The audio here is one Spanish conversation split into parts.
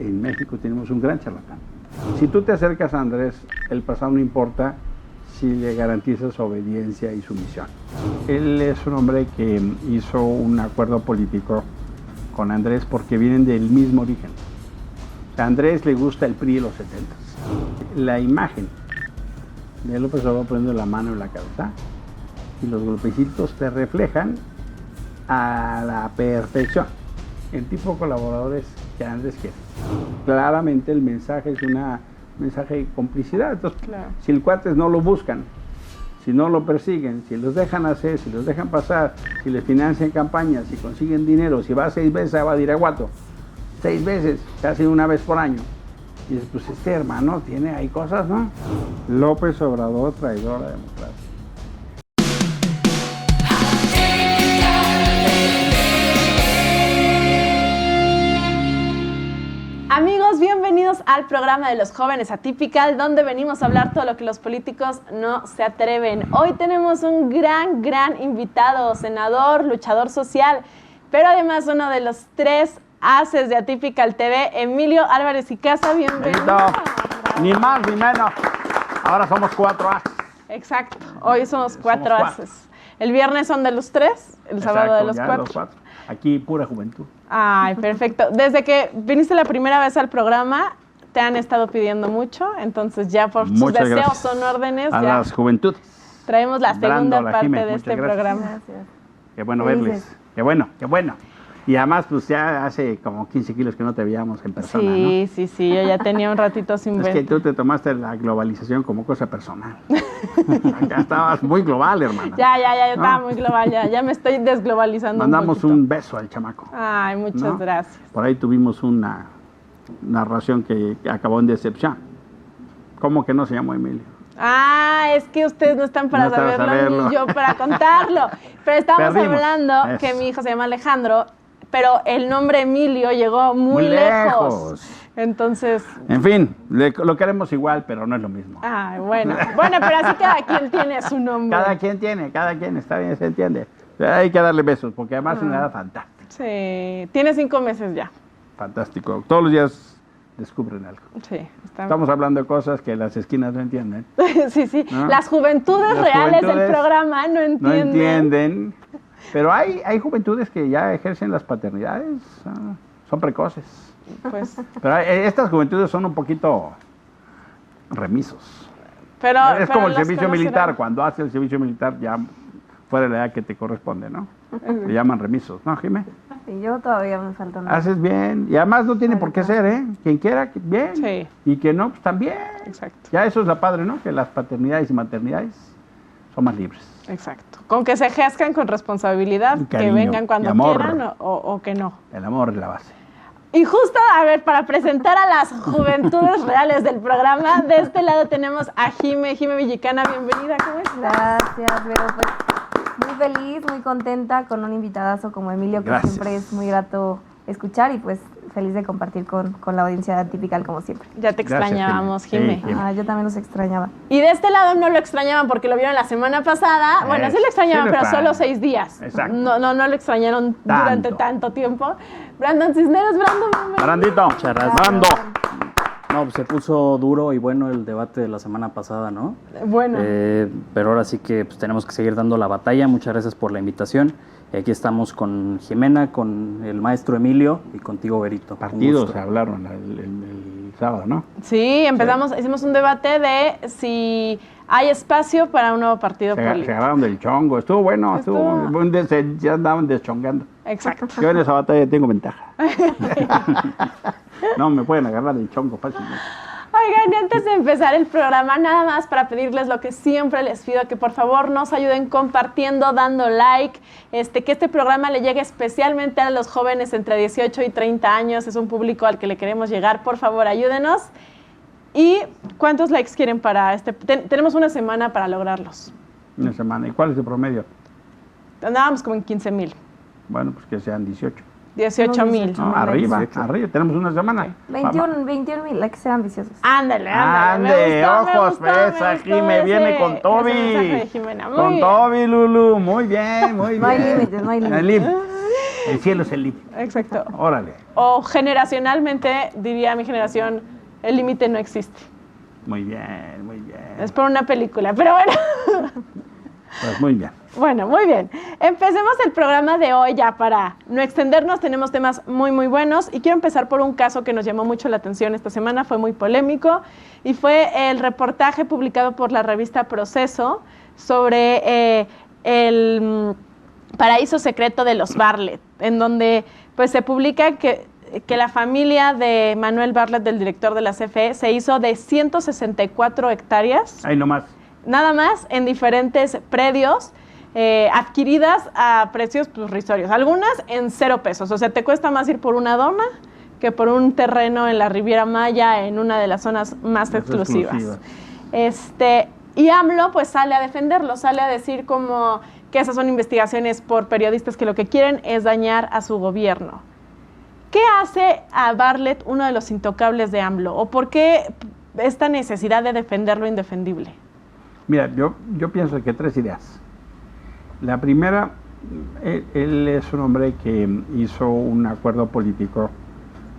En México tenemos un gran charlatán. Si tú te acercas a Andrés, el pasado no importa si le garantizas obediencia y sumisión. Él es un hombre que hizo un acuerdo político con Andrés porque vienen del mismo origen. A Andrés le gusta el PRI de los 70s. La imagen de López Obrador poniendo la mano en la cabeza y los golpecitos te reflejan a la perfección el tipo de colaboradores que Andrés quiere. Claramente el mensaje es un mensaje de complicidad. Entonces, claro, si el cuates no lo buscan, si no lo persiguen, si los dejan hacer, si los dejan pasar, si les financian campañas, si consiguen dinero, si va 6 veces a Badiraguato, 6 veces, casi una vez por año. Y dices, pues este hermano tiene ahí cosas, ¿no? López Obrador, traidor a la democracia. Amigos, bienvenidos al programa de los jóvenes Atypical, donde venimos a hablar todo lo que los políticos no se atreven. Hoy tenemos un gran invitado, senador, luchador social, pero además uno de los 3 haces de Atypical TV, Emilio Álvarez y Casa, bienvenido. Ni más ni menos, ahora somos 4 haces. Exacto, hoy somos 4 haces. El viernes son de los 3, el sábado de los 4. Aquí pura juventud. Ay, perfecto. Desde que viniste la primera vez al programa, te han estado pidiendo mucho, entonces ya por sus deseos son órdenes. A ya las juventudes. Traemos la segunda parte de este programa. Gracias. Qué bueno verles. Qué bueno. Y además, pues ya hace como 15 kilos que no te veíamos en persona, sí, ¿no? Sí, yo ya tenía un ratito sin ver. Es que tú te tomaste la globalización como cosa personal. Acá estabas muy global, hermana. Ya, yo estaba muy global, ya me estoy desglobalizando. Mandamos un beso al chamaco. Ay, muchas gracias. Por ahí tuvimos una narración que acabó en decepción. ¿Cómo que no se llamó Emilio? Es que ustedes no están para saberlo, ni yo para contarlo. Pero estábamos hablando que mi hijo se llama Alejandro, pero el nombre Emilio llegó muy lejos. Entonces... En fin, lo queremos igual, pero no es lo mismo. Bueno, pero así cada quien tiene su nombre. Cada quien, está bien, se entiende. Hay que darle besos, porque además es una edad fantástica. Sí, tiene 5 meses ya. Fantástico, todos los días descubren algo. Sí. Estamos hablando de cosas que las esquinas no entienden. Sí. ¿No? Las juventudes reales del programa no entienden. No entienden. Pero hay juventudes que ya ejercen las paternidades, son precoces. Pues. Pero estas juventudes son un poquito remisos. Es como el servicio militar, cuando haces el servicio militar ya fuera de la edad que te corresponde, ¿no? Se llaman remisos, ¿no, Jimé? Sí, yo todavía me falta nada. Haces bien, y además no tiene por qué ser, ¿eh? Quien quiera, bien, sí. Y quien no, pues también. Exacto. Ya eso es la padre, ¿no? Que las paternidades y maternidades son más libres. Exacto. Con que se ejerezcan con responsabilidad, cariño, que vengan cuando quieran o que no. El amor es la base. Y justo, para presentar a las juventudes reales del programa, de este lado tenemos a Jime Villicana, bienvenida, ¿cómo estás? Gracias, Vero, pues muy feliz, muy contenta con un invitadazo como Emilio, que siempre es muy grato escuchar y pues feliz de compartir con la audiencia Atypical como siempre. Ya te extrañábamos, Jime. Sí, yo también los extrañaba. Y de este lado no lo extrañaban porque lo vieron la semana pasada. Bueno, sí lo extrañaban, pero solo 6 días. Exacto. No lo extrañaron durante tanto tiempo. Brandon Cisneros, Brandito, muchas gracias. Brando. No, pues se puso duro y bueno el debate de la semana pasada, ¿no? Bueno. Pero ahora sí que pues, tenemos que seguir dando la batalla. Muchas gracias por la invitación. Aquí estamos con Jimena, con el maestro Emilio y contigo, Berito. Partidos hablaron el sábado, ¿no? Sí, hicimos un debate de si hay espacio para un nuevo partido político. Se agarraron del chongo, estuvo bueno, ya andaban deschongando. Exacto. Yo en esa batalla tengo ventaja. No me pueden agarrar del chongo fácilmente. Oigan, y antes de empezar el programa, nada más para pedirles lo que siempre les pido, que por favor nos ayuden compartiendo, dando like, que este programa le llegue especialmente a los jóvenes entre 18 y 30 años, es un público al que le queremos llegar, por favor ayúdenos. ¿Y cuántos likes quieren para este? Tenemos una semana para lograrlos. Una semana, ¿y cuál es el promedio? Andábamos como en 15,000. Bueno, pues que sean 18. 18,000. No, arriba, tenemos una semana. 21,000, hay que ser ambiciosos. Ándale, ojos, esa Jime viene con Toby. Con Toby, Lulu, muy bien. No hay límites, El cielo es el límite. Exacto. Órale. O generacionalmente, diría mi generación, el límite no existe. Muy bien, muy bien. Es por una película, pero bueno. Pues muy bien. Bueno, muy bien. Empecemos el programa de hoy ya para no extendernos. Tenemos temas muy buenos y quiero empezar por un caso que nos llamó mucho la atención esta semana. Fue muy polémico y fue el reportaje publicado por la revista Proceso sobre el paraíso secreto de los Bartlett, en donde pues se publica que la familia de Manuel Bartlett, del director de la CFE, se hizo de 164 hectáreas. Ahí nomás. Nada más en diferentes predios adquiridas a precios pues, risorios. Algunas en 0 pesos. O sea, te cuesta más ir por una dona que por un terreno en la Riviera Maya, en una de las zonas más exclusivas. Y AMLO pues sale a defenderlo, sale a decir como que esas son investigaciones por periodistas que lo que quieren es dañar a su gobierno. ¿Qué hace a Bartlett uno de los intocables de AMLO? ¿O por qué esta necesidad de defender lo indefendible? Mira, yo pienso que 3 ideas. La primera, él es un hombre que hizo un acuerdo político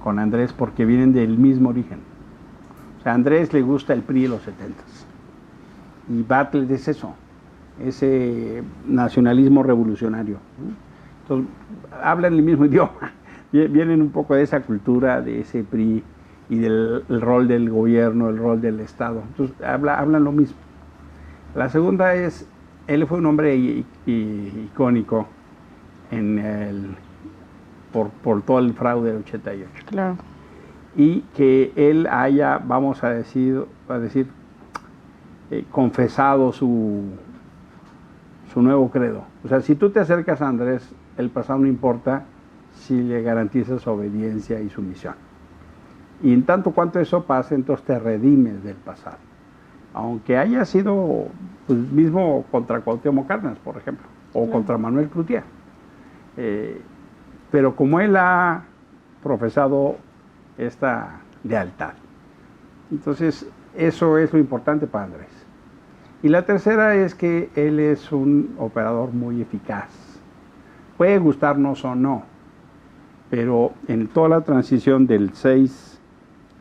con Andrés porque vienen del mismo origen. O sea, a Andrés le gusta el PRI de los 70s. Y Bartlett es eso, ese nacionalismo revolucionario. Entonces, hablan el mismo idioma, vienen un poco de esa cultura, de ese PRI y del rol del gobierno, el rol del Estado. Entonces, hablan lo mismo. La segunda es, él fue un hombre icónico por todo el fraude del 88. Claro. Y que él haya, vamos a decir, confesado su nuevo credo. O sea, si tú te acercas a Andrés, el pasado no importa si le garantizas obediencia y sumisión. Y en tanto cuanto eso pase, entonces te redimes del pasado. Aunque haya sido pues, mismo contra Cuauhtémoc Cárdenas, por ejemplo, o contra Manuel Cloutier. Pero como él ha profesado esta lealtad. Entonces, eso es lo importante para Andrés. Y la tercera es que él es un operador muy eficaz. Puede gustarnos o no, pero en toda la transición del 6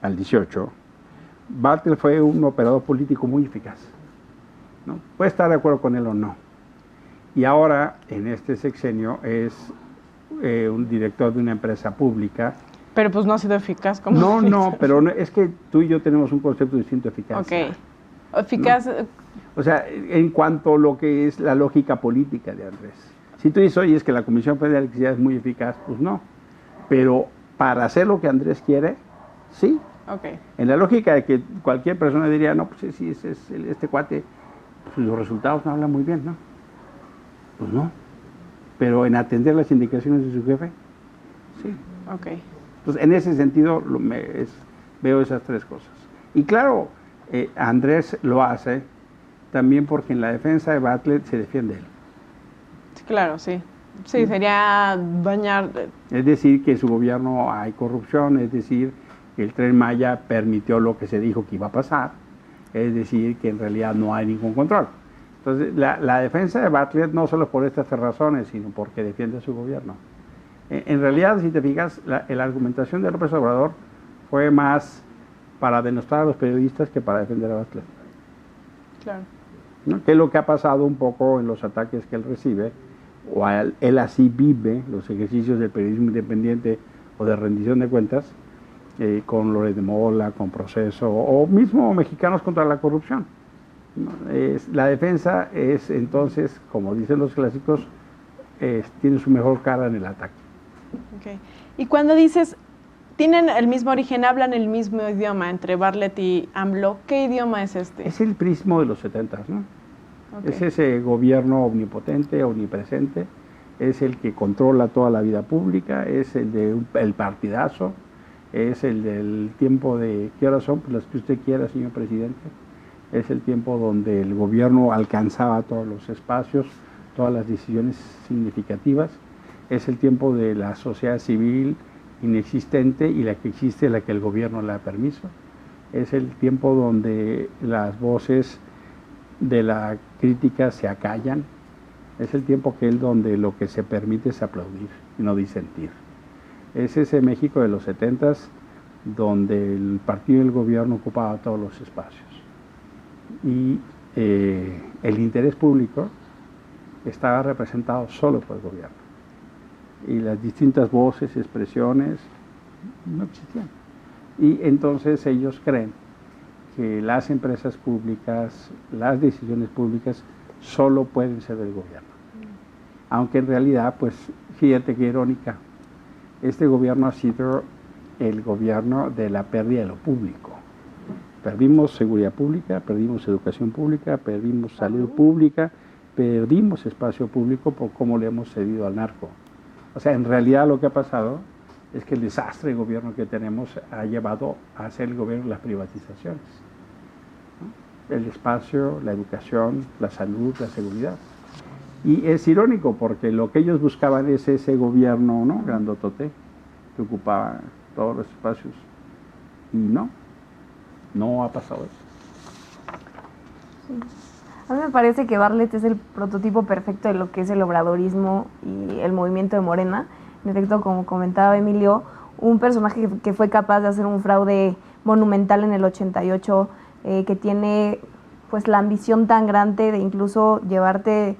al 18, Bartlett fue un operador político muy eficaz, ¿no? Puede estar de acuerdo con él o no. Y ahora, en este sexenio, es un director de una empresa pública. Pero pues no ha sido eficaz como... No, pero no, es que tú y yo tenemos un concepto distinto de eficacia. Ok. Eficaz... ¿No? O sea, en cuanto a lo que es la lógica política de Andrés. Si tú dices, oye, es que la Comisión Federal de Electricidad es muy eficaz, pues no. Pero para hacer lo que Andrés quiere, sí. Okay. En la lógica de que cualquier persona diría, no, pues sí, este cuate, pues los resultados no hablan muy bien, ¿no? Pues no. Pero en atender las indicaciones de su jefe, sí. Ok. Entonces, en ese sentido, veo esas 3 cosas. Y claro, Andrés lo hace también porque en la defensa de Bartlett se defiende él. Claro, sí. Sí, sería dañar... Es decir, que en su gobierno hay corrupción, es decir, que el Tren Maya permitió lo que se dijo que iba a pasar, es decir, que en realidad no hay ningún control. Entonces, la defensa de Bartlett no solo por estas 3 razones, sino porque defiende a su gobierno. En realidad, si te fijas, la argumentación de López Obrador fue más para denostar a los periodistas que para defender a Bartlett. Claro. ¿No? Que es lo que ha pasado un poco en los ataques que él recibe, o él así vive los ejercicios del periodismo independiente o de rendición de cuentas, con Loret de Mola, con Proceso, o mismo Mexicanos contra la Corrupción. ¿No? La defensa es entonces, como dicen los clásicos, tiene su mejor cara en el ataque. Okay. Y cuando dices, tienen el mismo origen, hablan el mismo idioma entre Bartlett y AMLO, ¿qué idioma es este? Es el prismo de los 70s, ¿no? Okay. Es ese gobierno omnipotente, omnipresente, es el que controla toda la vida pública, es el partidazo, es el del tiempo de, ¿qué horas son? Pues las que usted quiera, señor presidente. Es el tiempo donde el gobierno alcanzaba todos los espacios, todas las decisiones significativas. Es el tiempo de la sociedad civil inexistente y la que existe, la que el gobierno le da permiso. Es el tiempo donde las voces de la crítica se acallan. Es el tiempo aquel donde lo que se permite es aplaudir y no disentir. Es ese México de los 70s donde el partido y el gobierno ocupaba todos los espacios. Y el interés público estaba representado solo por el gobierno. Y las distintas voces, expresiones, no existían. Y entonces ellos creen que las empresas públicas, las decisiones públicas, solo pueden ser del gobierno. Aunque en realidad, pues, fíjate qué irónica, este gobierno ha sido el gobierno de la pérdida de lo público. Perdimos seguridad pública, perdimos educación pública, perdimos salud pública, perdimos espacio público por cómo le hemos cedido al narco. O sea, en realidad lo que ha pasado es que el desastre de gobierno que tenemos ha llevado a hacer el gobierno las privatizaciones, ¿no? El espacio, la educación, la salud, la seguridad. Y es irónico porque lo que ellos buscaban es ese gobierno, ¿no?, grandotote, que ocupaba todos los espacios. Y no ha pasado eso. Sí. A mí me parece que Bartlett es el prototipo perfecto de lo que es el obradorismo y el movimiento de Morena. En efecto, como comentaba Emilio, un personaje que fue capaz de hacer un fraude monumental en el 88, que tiene pues la ambición tan grande de incluso llevarte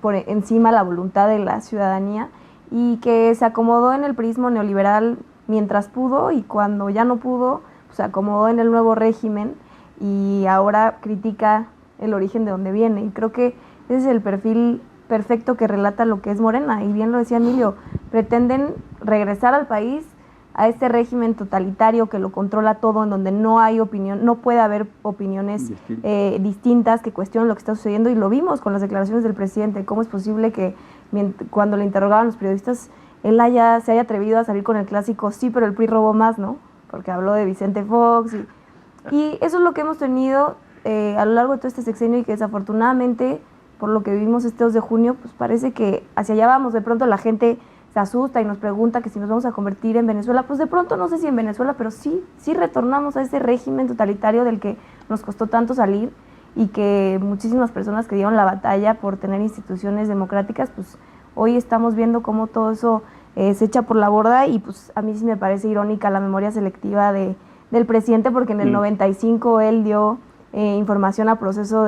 por encima la voluntad de la ciudadanía, y que se acomodó en el prismo neoliberal mientras pudo, y cuando ya no pudo, pues se acomodó en el nuevo régimen y ahora critica el origen de donde viene. Y creo que ese es el perfil perfecto que relata lo que es Morena. Y bien lo decía Emilio, pretenden regresar al país a este régimen totalitario que lo controla todo, en donde no hay opinión, no puede haber opiniones distintas que cuestionen lo que está sucediendo. Y lo vimos con las declaraciones del presidente. ¿Cómo es posible que cuando le interrogaban los periodistas, él se haya atrevido a salir con el clásico sí, pero el PRI robó más, ¿no? Porque habló de Vicente Fox. Y eso es lo que hemos tenido a lo largo de todo este sexenio, y que desafortunadamente, por lo que vivimos este 2 de junio, pues parece que hacia allá vamos. De pronto la gente se asusta y nos pregunta que si nos vamos a convertir en Venezuela. Pues de pronto no sé si en Venezuela, pero sí retornamos a ese régimen totalitario del que nos costó tanto salir, y que muchísimas personas que dieron la batalla por tener instituciones democráticas, pues hoy estamos viendo cómo todo eso se echa por la borda. Y pues a mí sí me parece irónica la memoria selectiva del presidente, porque en el 95 él dio información a proceso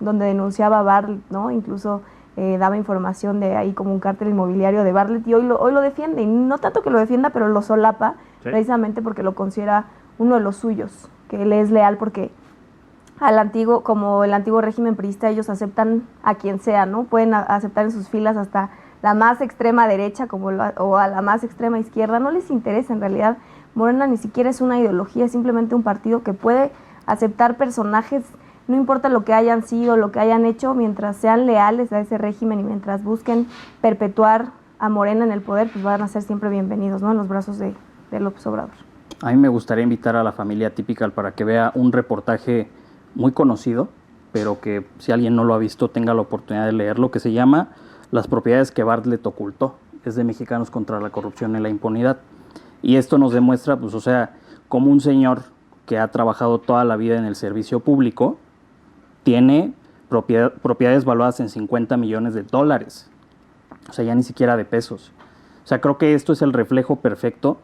donde denunciaba a Bartlett, ¿no? Incluso daba información de ahí como un cártel inmobiliario de Bartlett, y hoy lo defiende, y no tanto que lo defienda, pero lo solapa, ¿sí?, precisamente porque lo considera uno de los suyos, que él es leal, porque como el antiguo régimen priista, ellos aceptan a quien sea, ¿no? Pueden aceptar en sus filas hasta la más extrema derecha o a la más extrema izquierda. No les interesa en realidad. Morena ni siquiera es una ideología, es simplemente un partido que puede aceptar personajes, no importa lo que hayan sido, lo que hayan hecho, mientras sean leales a ese régimen y mientras busquen perpetuar a Morena en el poder, pues van a ser siempre bienvenidos, ¿no?, en los brazos de López Obrador. A mí me gustaría invitar a la familia Typical para que vea un reportaje muy conocido, pero que si alguien no lo ha visto tenga la oportunidad de leerlo, que se llama Las propiedades que Bartlett ocultó. Es de Mexicanos contra la Corrupción y la Impunidad. Y esto nos demuestra, pues, o sea, cómo un señor que ha trabajado toda la vida en el servicio público tiene propiedades valuadas en $50 millones. O sea, ya ni siquiera de pesos. O sea, creo que esto es el reflejo perfecto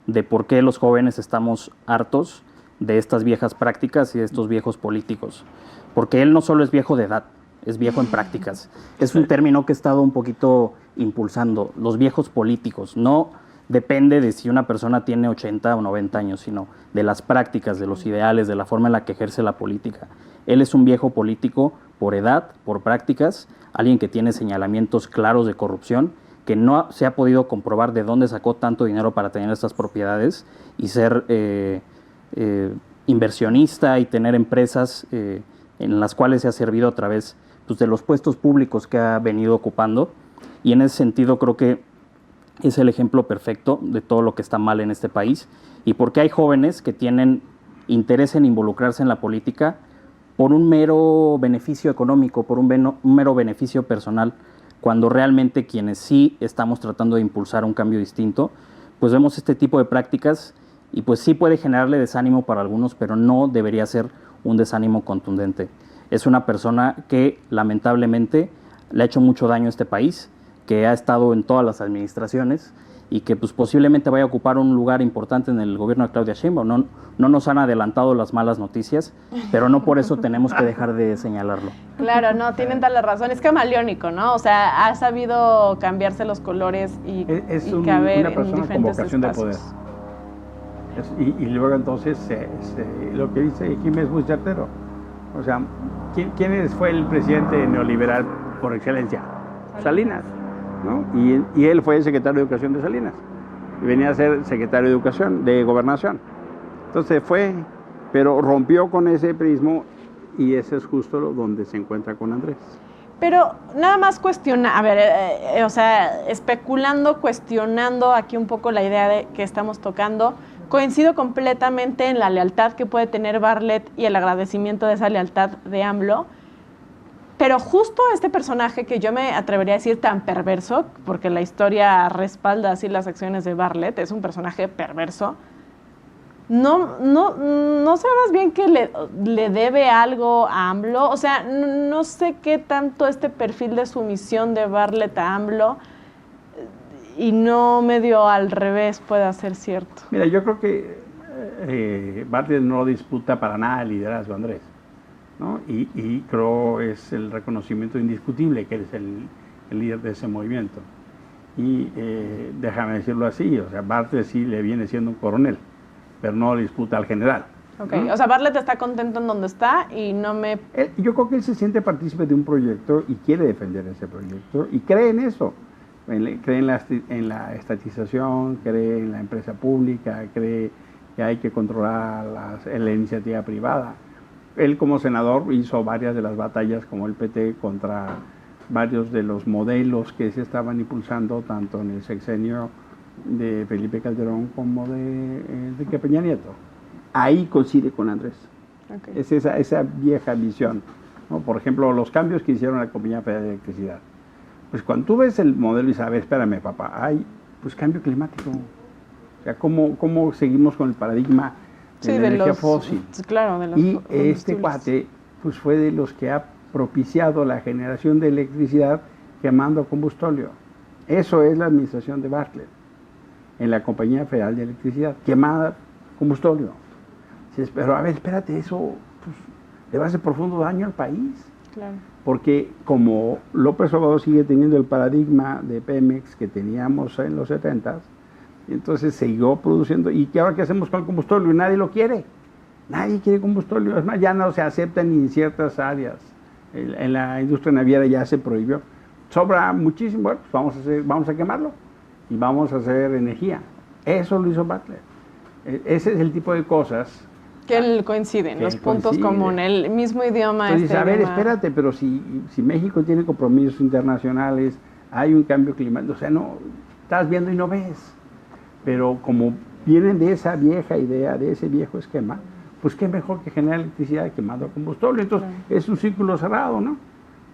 de por qué los jóvenes estamos hartos de estas viejas prácticas y de estos viejos políticos. Porque él no solo es viejo de edad, es viejo en prácticas. Es un término que he estado un poquito impulsando, los viejos políticos. No depende de si una persona tiene 80 o 90 años, sino de las prácticas, de los ideales, de la forma en la que ejerce la política. Él es un viejo político por edad, por prácticas, alguien que tiene señalamientos claros de corrupción, que no se ha podido comprobar de dónde sacó tanto dinero para tener estas propiedades y ser inversionista y tener empresas en las cuales se ha servido a través, pues, de los puestos públicos que ha venido ocupando. Y en ese sentido creo que es el ejemplo perfecto de todo lo que está mal en este país, y porque hay jóvenes que tienen interés en involucrarse en la política por un mero beneficio económico, por un mero beneficio personal, cuando realmente quienes sí estamos tratando de impulsar un cambio distinto, pues vemos este tipo de prácticas, y pues sí puede generarle desánimo para algunos, pero no debería ser un desánimo contundente. Es una persona que lamentablemente le ha hecho mucho daño a este país, que ha estado en todas las administraciones y que pues posiblemente vaya a ocupar un lugar importante en el gobierno de Claudia Sheinbaum. No nos han adelantado las malas noticias, pero no por eso tenemos que dejar de señalarlo. Claro, no, tienen tal la razón. Es camaleónico, ¿no? O sea, ha sabido cambiarse los colores y caber una en persona con diferentes vocación de poder. espacios. Y luego entonces lo que dice Jiménez es muy certero. O sea, ¿quién fue el presidente neoliberal por excelencia? Salinas, ¿no? Y él fue el secretario de Educación de Salinas. Y venía a ser secretario de Educación, de Gobernación. Entonces pero rompió con ese prismo y ese es justo donde se encuentra con Andrés. Pero nada más o sea, especulando, cuestionando aquí un poco la idea que estamos tocando, coincido completamente en la lealtad que puede tener Bartlett y el agradecimiento de esa lealtad de AMLO, pero justo este personaje que yo me atrevería a decir tan perverso, porque la historia respalda así las acciones de Bartlett, es un personaje perverso, no sé más bien que le debe algo a AMLO, o sea, no sé qué tanto este perfil de sumisión de Bartlett a AMLO y no medio al revés pueda ser cierto. Mira, yo creo que Bartlett no disputa para nada el liderazgo de Andrés, ¿no? Y creo es el reconocimiento indiscutible que él es el líder de ese movimiento. Y déjame decirlo así, o sea, Bartlett sí le viene siendo un coronel, pero no disputa al general. Okay. ¿No? O sea, Bartlett está contento en donde está y yo creo que él se siente partícipe de un proyecto y quiere defender ese proyecto y cree en eso. Cree en la estatización, cree en la empresa pública, cree que hay que controlar la iniciativa privada. Él como senador hizo varias de las batallas como el PT contra varios de los modelos que se estaban impulsando tanto en el sexenio de Felipe Calderón como de Enrique Peña Nieto. Ahí coincide con Andrés. Okay. Es esa vieja visión, ¿no? Por ejemplo, los cambios que hicieron la Compañía Federal de Electricidad. Pues cuando tú ves el modelo y sabes, espérame papá, hay pues cambio climático. O sea, ¿cómo seguimos con el paradigma de la energía fósil? Claro, de los y este cuate pues fue de los que ha propiciado la generación de electricidad quemando combustóleo. Eso es la administración de Bartlett en la Compañía Federal de Electricidad, quemada combustóleo. Pero a ver, espérate, eso pues, le va a hacer profundo daño al país. Claro. Porque como López Obrador sigue teniendo el paradigma de Pemex que teníamos en los 70s, entonces siguió produciendo, ¿y qué ahora qué hacemos con el combustóleo? Nadie lo quiere, nadie quiere combustóleo, es más, ya no se acepta ni en ciertas áreas, en la industria naviera ya se prohibió, sobra muchísimo, bueno, pues vamos a quemarlo y vamos a hacer energía, eso lo hizo Bartlett, ese es el tipo de cosas que coinciden, los puntos comunes, el mismo idioma. Entonces, a ver, espérate, pero si México tiene compromisos internacionales, hay un cambio climático, o sea, no, estás viendo y no ves. Pero como vienen de esa vieja idea, de ese viejo esquema, pues qué mejor que generar electricidad quemando combustible. Entonces, es un círculo cerrado, ¿no?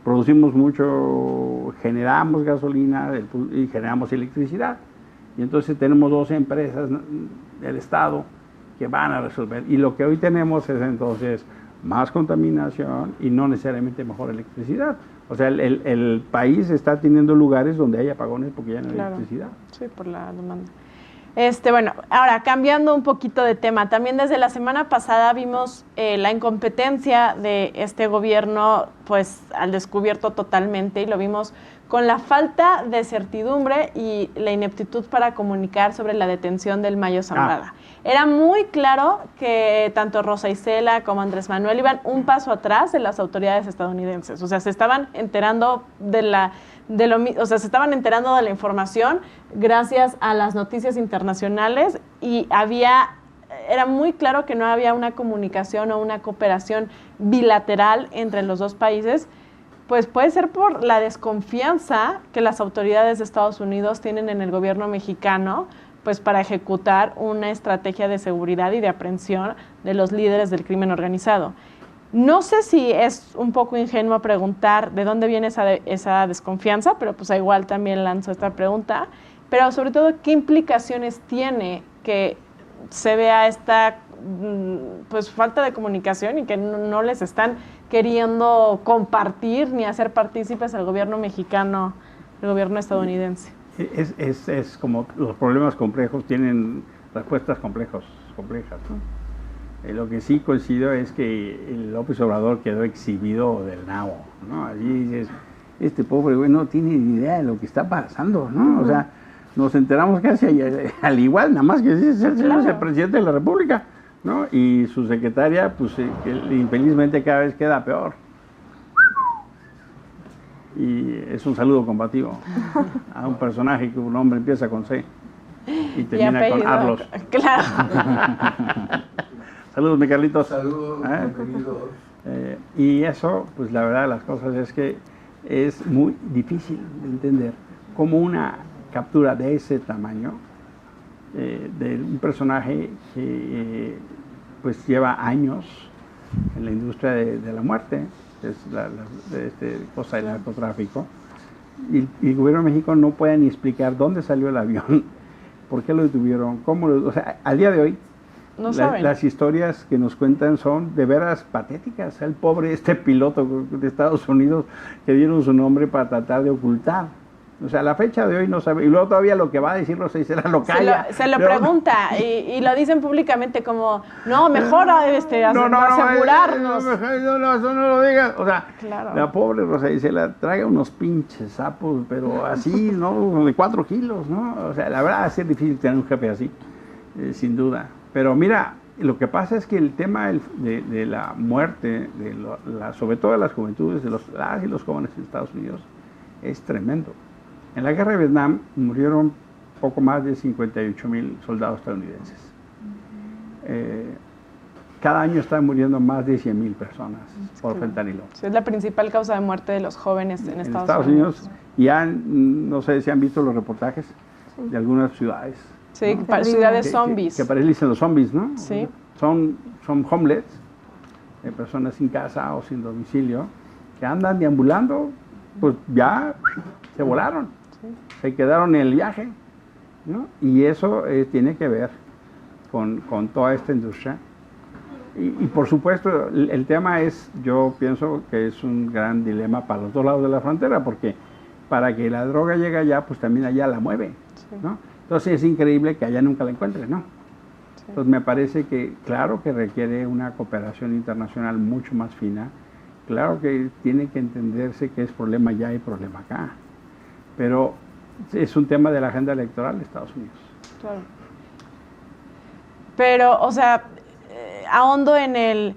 Producimos mucho, generamos gasolina y generamos electricidad. Y entonces tenemos dos empresas del Estado que van a resolver. Y lo que hoy tenemos es entonces más contaminación y no necesariamente mejor electricidad. O sea, el país está teniendo lugares donde hay apagones porque ya no hay electricidad. Sí, por la demanda. Bueno, ahora cambiando un poquito de tema, también desde la semana pasada vimos la incompetencia de este gobierno, pues al descubierto totalmente, y lo vimos con la falta de certidumbre y la ineptitud para comunicar sobre la detención del Mayo Zambada. Era muy claro que tanto Rosa Isela como Andrés Manuel iban un paso atrás de las autoridades estadounidenses. O sea, se estaban enterando se estaban enterando de la información gracias a las noticias internacionales y era muy claro que no había una comunicación o una cooperación bilateral entre los dos países. Pues puede ser por la desconfianza que las autoridades de Estados Unidos tienen en el gobierno mexicano, pues para ejecutar una estrategia de seguridad y de aprehensión de los líderes del crimen organizado. No sé si es un poco ingenuo preguntar de dónde viene esa desconfianza, pero pues igual también lanzo esta pregunta, pero sobre todo, ¿qué implicaciones tiene que se vea esta pues falta de comunicación y que no les están queriendo compartir ni hacer partícipes al gobierno mexicano, el gobierno estadounidense. Es como los problemas complejos tienen respuestas complejas, ¿no? Lo que sí coincido es que el López Obrador quedó exhibido del nabo, ¿no? Allí dices, este pobre güey no tiene ni idea de lo que está pasando, ¿no? O sea, nos enteramos casi al igual, nada más que es el presidente de la República, ¿no? Y su secretaria, pues infelizmente cada vez queda peor. Y es un saludo combativo a un personaje que un nombre empieza con C y termina con Arlos. Claro. Saludos, mi Carlitos. Saludos, bienvenidos. Y eso, pues la verdad de las cosas es que es muy difícil de entender cómo una captura de ese tamaño de un personaje que pues lleva años en la industria de la muerte, es cosa del narcotráfico, y el gobierno de México no puede ni explicar dónde salió el avión, por qué lo detuvieron, o sea, al día de hoy No saben. las historias que nos cuentan son de veras patéticas. El pobre piloto de Estados Unidos que dieron su nombre para tratar de ocultar. O sea, la fecha de hoy no sabe. Y luego todavía lo que va a decir los seis será lo calla. Se lo pregunta y lo dicen públicamente como, no, mejor asegurarnos. No, eso no lo digas. O sea, Claro. la pobre Rosa Isela traga unos pinches sapos, pero así, ¿no? De 4 kilos, ¿no? O sea, la verdad va a ser difícil tener un jefe así, sin duda. Pero mira, lo que pasa es que el tema de la muerte, sobre todo de las juventudes, de las y los jóvenes en Estados Unidos, es tremendo. En la guerra de Vietnam murieron poco más de 58,000 soldados estadounidenses. Cada año están muriendo más de 100,000 personas por fentanilo. Es la principal causa de muerte de los jóvenes en Estados Unidos. Y no sé si han visto los reportajes de algunas ciudades. Sí, ¿no? Ciudades zombies. Que parecen los zombies, ¿no? Sí. Son homeless, personas sin casa o sin domicilio, que andan deambulando, pues ya se volaron, se quedaron en el viaje, ¿no? Y eso tiene que ver con toda esta industria. Y por supuesto, el tema yo pienso que es un gran dilema para los dos lados de la frontera, porque para que la droga llegue allá, pues también allá la mueve, ¿no? Entonces es increíble que allá nunca la encuentres, ¿no? Sí. Entonces me parece que, claro que requiere una cooperación internacional mucho más fina, claro que tiene que entenderse que es problema allá y problema acá, pero es un tema de la agenda electoral de Estados Unidos. Claro. Pero, o sea, ahondo en el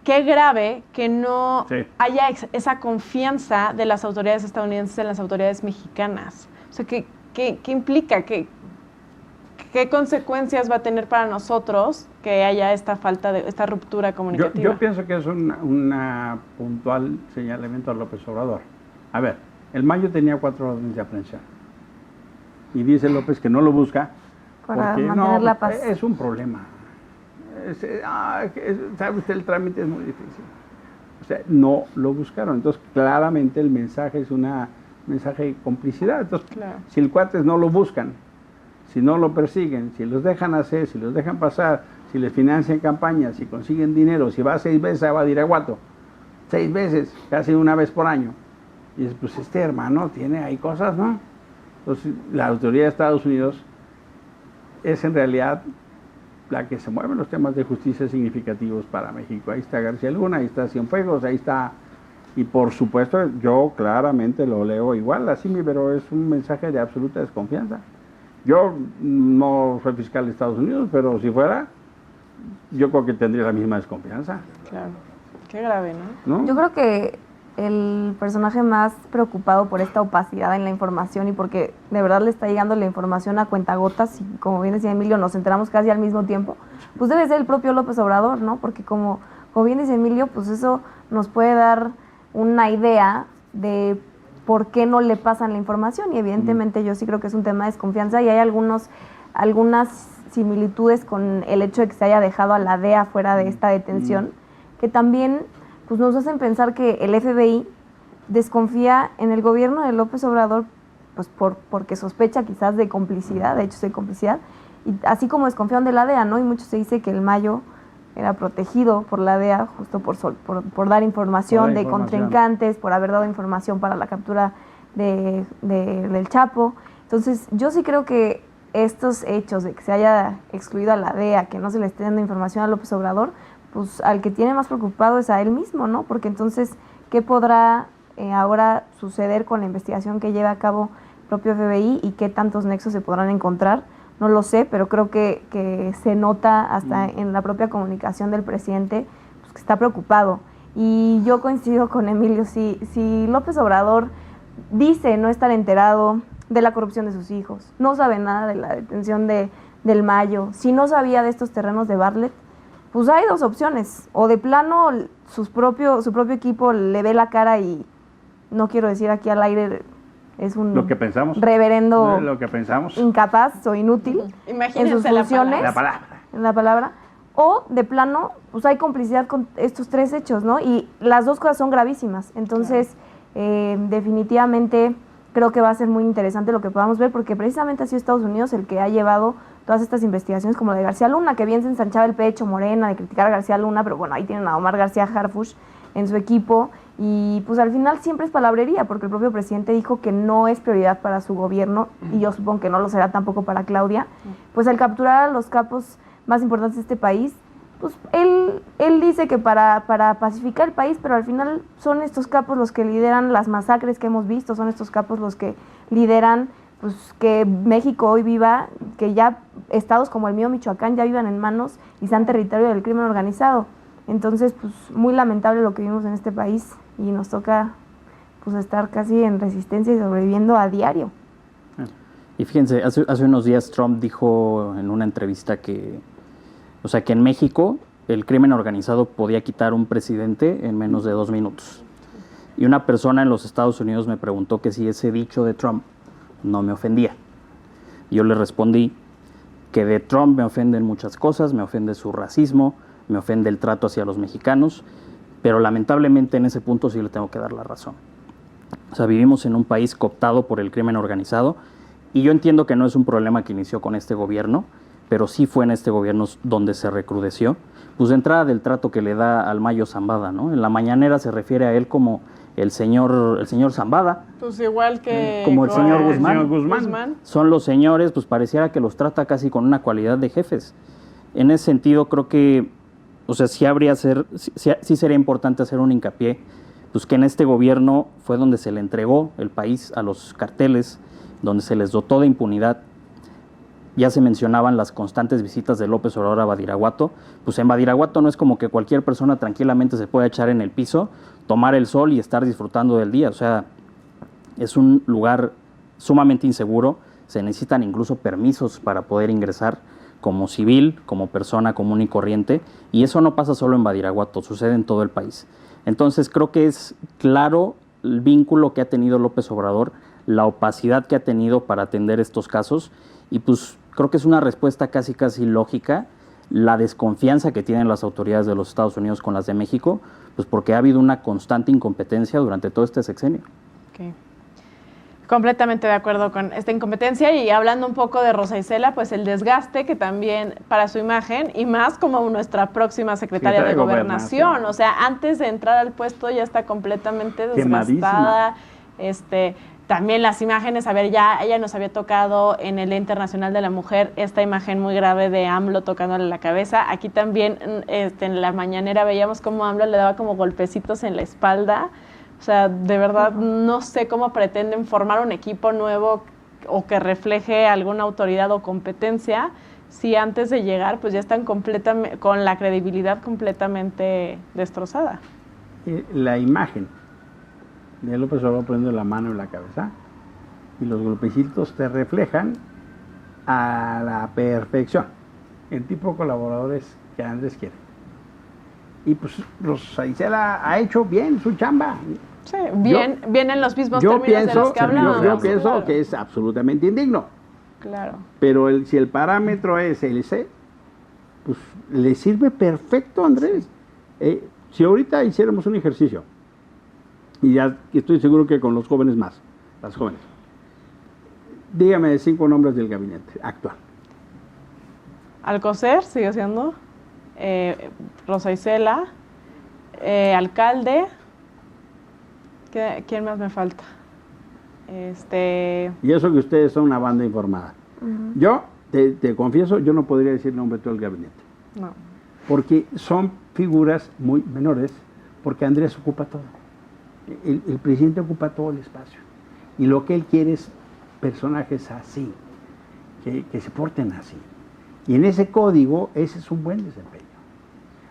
qué grave que no haya esa confianza de las autoridades estadounidenses en las autoridades mexicanas. O sea, ¿qué implica? ¿Qué consecuencias va a tener para nosotros que haya esta ruptura comunicativa? Yo pienso que es una puntual señalamiento a López Obrador. A ver, el Mayo tenía 4 órdenes de aprehensión. Y dice López que no lo busca para porque mantener la paz. Es un problema. ¿Sabe usted? El trámite es muy difícil. O sea, no lo buscaron. Entonces, claramente el mensaje es un mensaje de complicidad. Entonces, si el cuates no lo buscan, si no lo persiguen, si los dejan hacer, si los dejan pasar, si les financian campañas, si consiguen dinero, si va 6 veces a Badiraguato, 6 veces, casi una vez por año. Y dices, pues este hermano tiene ahí cosas, ¿no? Entonces, la autoridad de Estados Unidos es en realidad la que se mueve en los temas de justicia significativos para México. Ahí está García Luna, ahí está Cienfuegos, ahí está... Y por supuesto, yo claramente lo leo igual, así, pero es un mensaje de absoluta desconfianza. Yo no soy fiscal de Estados Unidos, pero si fuera, yo creo que tendría la misma desconfianza. Claro, qué grave, ¿no? Yo creo que el personaje más preocupado por esta opacidad en la información y porque de verdad le está llegando la información a cuentagotas y como bien decía Emilio, nos enteramos casi al mismo tiempo, pues debe ser el propio López Obrador, ¿no? Porque como bien dice Emilio, pues eso nos puede dar una idea de por qué no le pasan la información y evidentemente yo sí creo que es un tema de desconfianza y hay algunas similitudes con el hecho de que se haya dejado a la DEA fuera de esta detención, que también pues nos hacen pensar que el FBI desconfía en el gobierno de López Obrador pues porque sospecha quizás de complicidad, de hechos de complicidad, y así como desconfían de la DEA, ¿no? Y mucho se dice que el Mayo era protegido por la DEA justo por dar información de contrincantes, por haber dado información para la captura del Chapo. Entonces, yo sí creo que estos hechos de que se haya excluido a la DEA, que no se le esté dando información a López Obrador, pues al que tiene más preocupado es a él mismo, ¿no? Porque entonces, ¿qué podrá ahora suceder con la investigación que lleva a cabo el propio FBI y qué tantos nexos se podrán encontrar? No lo sé, pero creo que se nota hasta en la propia comunicación del presidente, pues, que está preocupado. Y yo coincido con Emilio, si López Obrador dice no estar enterado de la corrupción de sus hijos, no sabe nada de la detención del Mayo, si no sabía de estos terrenos de Bartlett, pues hay dos opciones, o de plano su propio equipo le ve la cara y, no quiero decir aquí al aire, es un lo que pensamos, reverendo lo que pensamos, incapaz o inútil en sus funciones, en la palabra, o de plano, pues hay complicidad con estos tres hechos, ¿no? Y las dos cosas son gravísimas, entonces definitivamente creo que va a ser muy interesante lo que podamos ver, porque precisamente ha sido Estados Unidos el que ha llevado todas estas investigaciones como la de García Luna, que bien se ensanchaba el pecho Morena de criticar a García Luna, pero bueno, ahí tienen a Omar García Harfuch en su equipo, y pues al final siempre es palabrería, porque el propio presidente dijo que no es prioridad para su gobierno, y yo supongo que no lo será tampoco para Claudia, pues al capturar a los capos más importantes de este país, pues él dice que para pacificar el país, pero al final son estos capos los que lideran las masacres que hemos visto, son estos capos los que lideran pues que México hoy viva, que ya estados como el mío, Michoacán, ya vivan en manos y sean territorio del crimen organizado. Entonces, pues muy lamentable lo que vivimos en este país y nos toca pues estar casi en resistencia y sobreviviendo a diario. Y fíjense, hace unos días Trump dijo en una entrevista que en México el crimen organizado podía quitar un presidente en menos de 2 minutos. Y una persona en los Estados Unidos me preguntó que si ese dicho de Trump no me ofendía. Yo le respondí que de Trump me ofenden muchas cosas, me ofende su racismo, me ofende el trato hacia los mexicanos, pero lamentablemente en ese punto sí le tengo que dar la razón. O sea, vivimos en un país cooptado por el crimen organizado, y yo entiendo que no es un problema que inició con este gobierno, pero sí fue en este gobierno donde se recrudeció. Pues de entrada del trato que le da al Mayo Zambada, ¿no? En la mañanera se refiere a él como el señor Zambada. Pues igual que como el señor Guzmán. Son los señores, pues pareciera que los trata casi con una cualidad de jefes. En ese sentido creo que, sí sería importante hacer un hincapié, pues que en este gobierno fue donde se le entregó el país a los carteles, donde se les dotó de impunidad. Ya se mencionaban las constantes visitas de López Obrador a Badiraguato. Pues en Badiraguato no es como que cualquier persona tranquilamente se pueda echar en el piso, tomar el sol y estar disfrutando del día. O sea, es un lugar sumamente inseguro. Se necesitan incluso permisos para poder ingresar como civil, como persona común y corriente. Y eso no pasa solo en Badiraguato, sucede en todo el país. Entonces creo que es claro el vínculo que ha tenido López Obrador, la opacidad que ha tenido para atender estos casos, y pues creo que es una respuesta casi lógica la desconfianza que tienen las autoridades de los Estados Unidos con las de México, pues porque ha habido una constante incompetencia durante todo este sexenio. Okay. Completamente de acuerdo con esta incompetencia, y hablando un poco de Rosa Isela, pues el desgaste que también para su imagen, y más como nuestra próxima secretaria de Gobernación, o sea, antes de entrar al puesto ya está completamente desgastada. También las imágenes, ya ella nos había tocado en el Día Internacional de la Mujer esta imagen muy grave de AMLO tocándole la cabeza. Aquí también en la mañanera veíamos cómo AMLO le daba como golpecitos en la espalda. O sea, de verdad no sé cómo pretenden formar un equipo nuevo o que refleje alguna autoridad o competencia si antes de llegar pues ya están completamente con la credibilidad completamente destrozada. La imagen de López Obrador poniendo la mano en la cabeza y los golpecitos te reflejan a la perfección el tipo de colaboradores que Andrés quiere. Y pues Rosa Isela ha hecho bien su chamba. Sí, bien en los mismos términos de los que hablábamos. Yo pienso que es absolutamente indigno. Claro. Pero si el parámetro es el C, pues le sirve perfecto, Andrés. Si ahorita hiciéramos un ejercicio, y ya estoy seguro que con los jóvenes más, las jóvenes, dígame 5 nombres del gabinete actual. ¿Alcocer sigue siendo? Rosa Isela, alcalde. ¿Quién más me falta? Y eso que ustedes son una banda informada. Yo, te confieso, yo no podría decir el nombre de todo el gabinete. No. Porque son figuras muy menores, porque Andrés ocupa todo. El presidente ocupa todo el espacio. Y lo que él quiere es personajes así, que se porten así. Y en ese código, ese es un buen desempeño.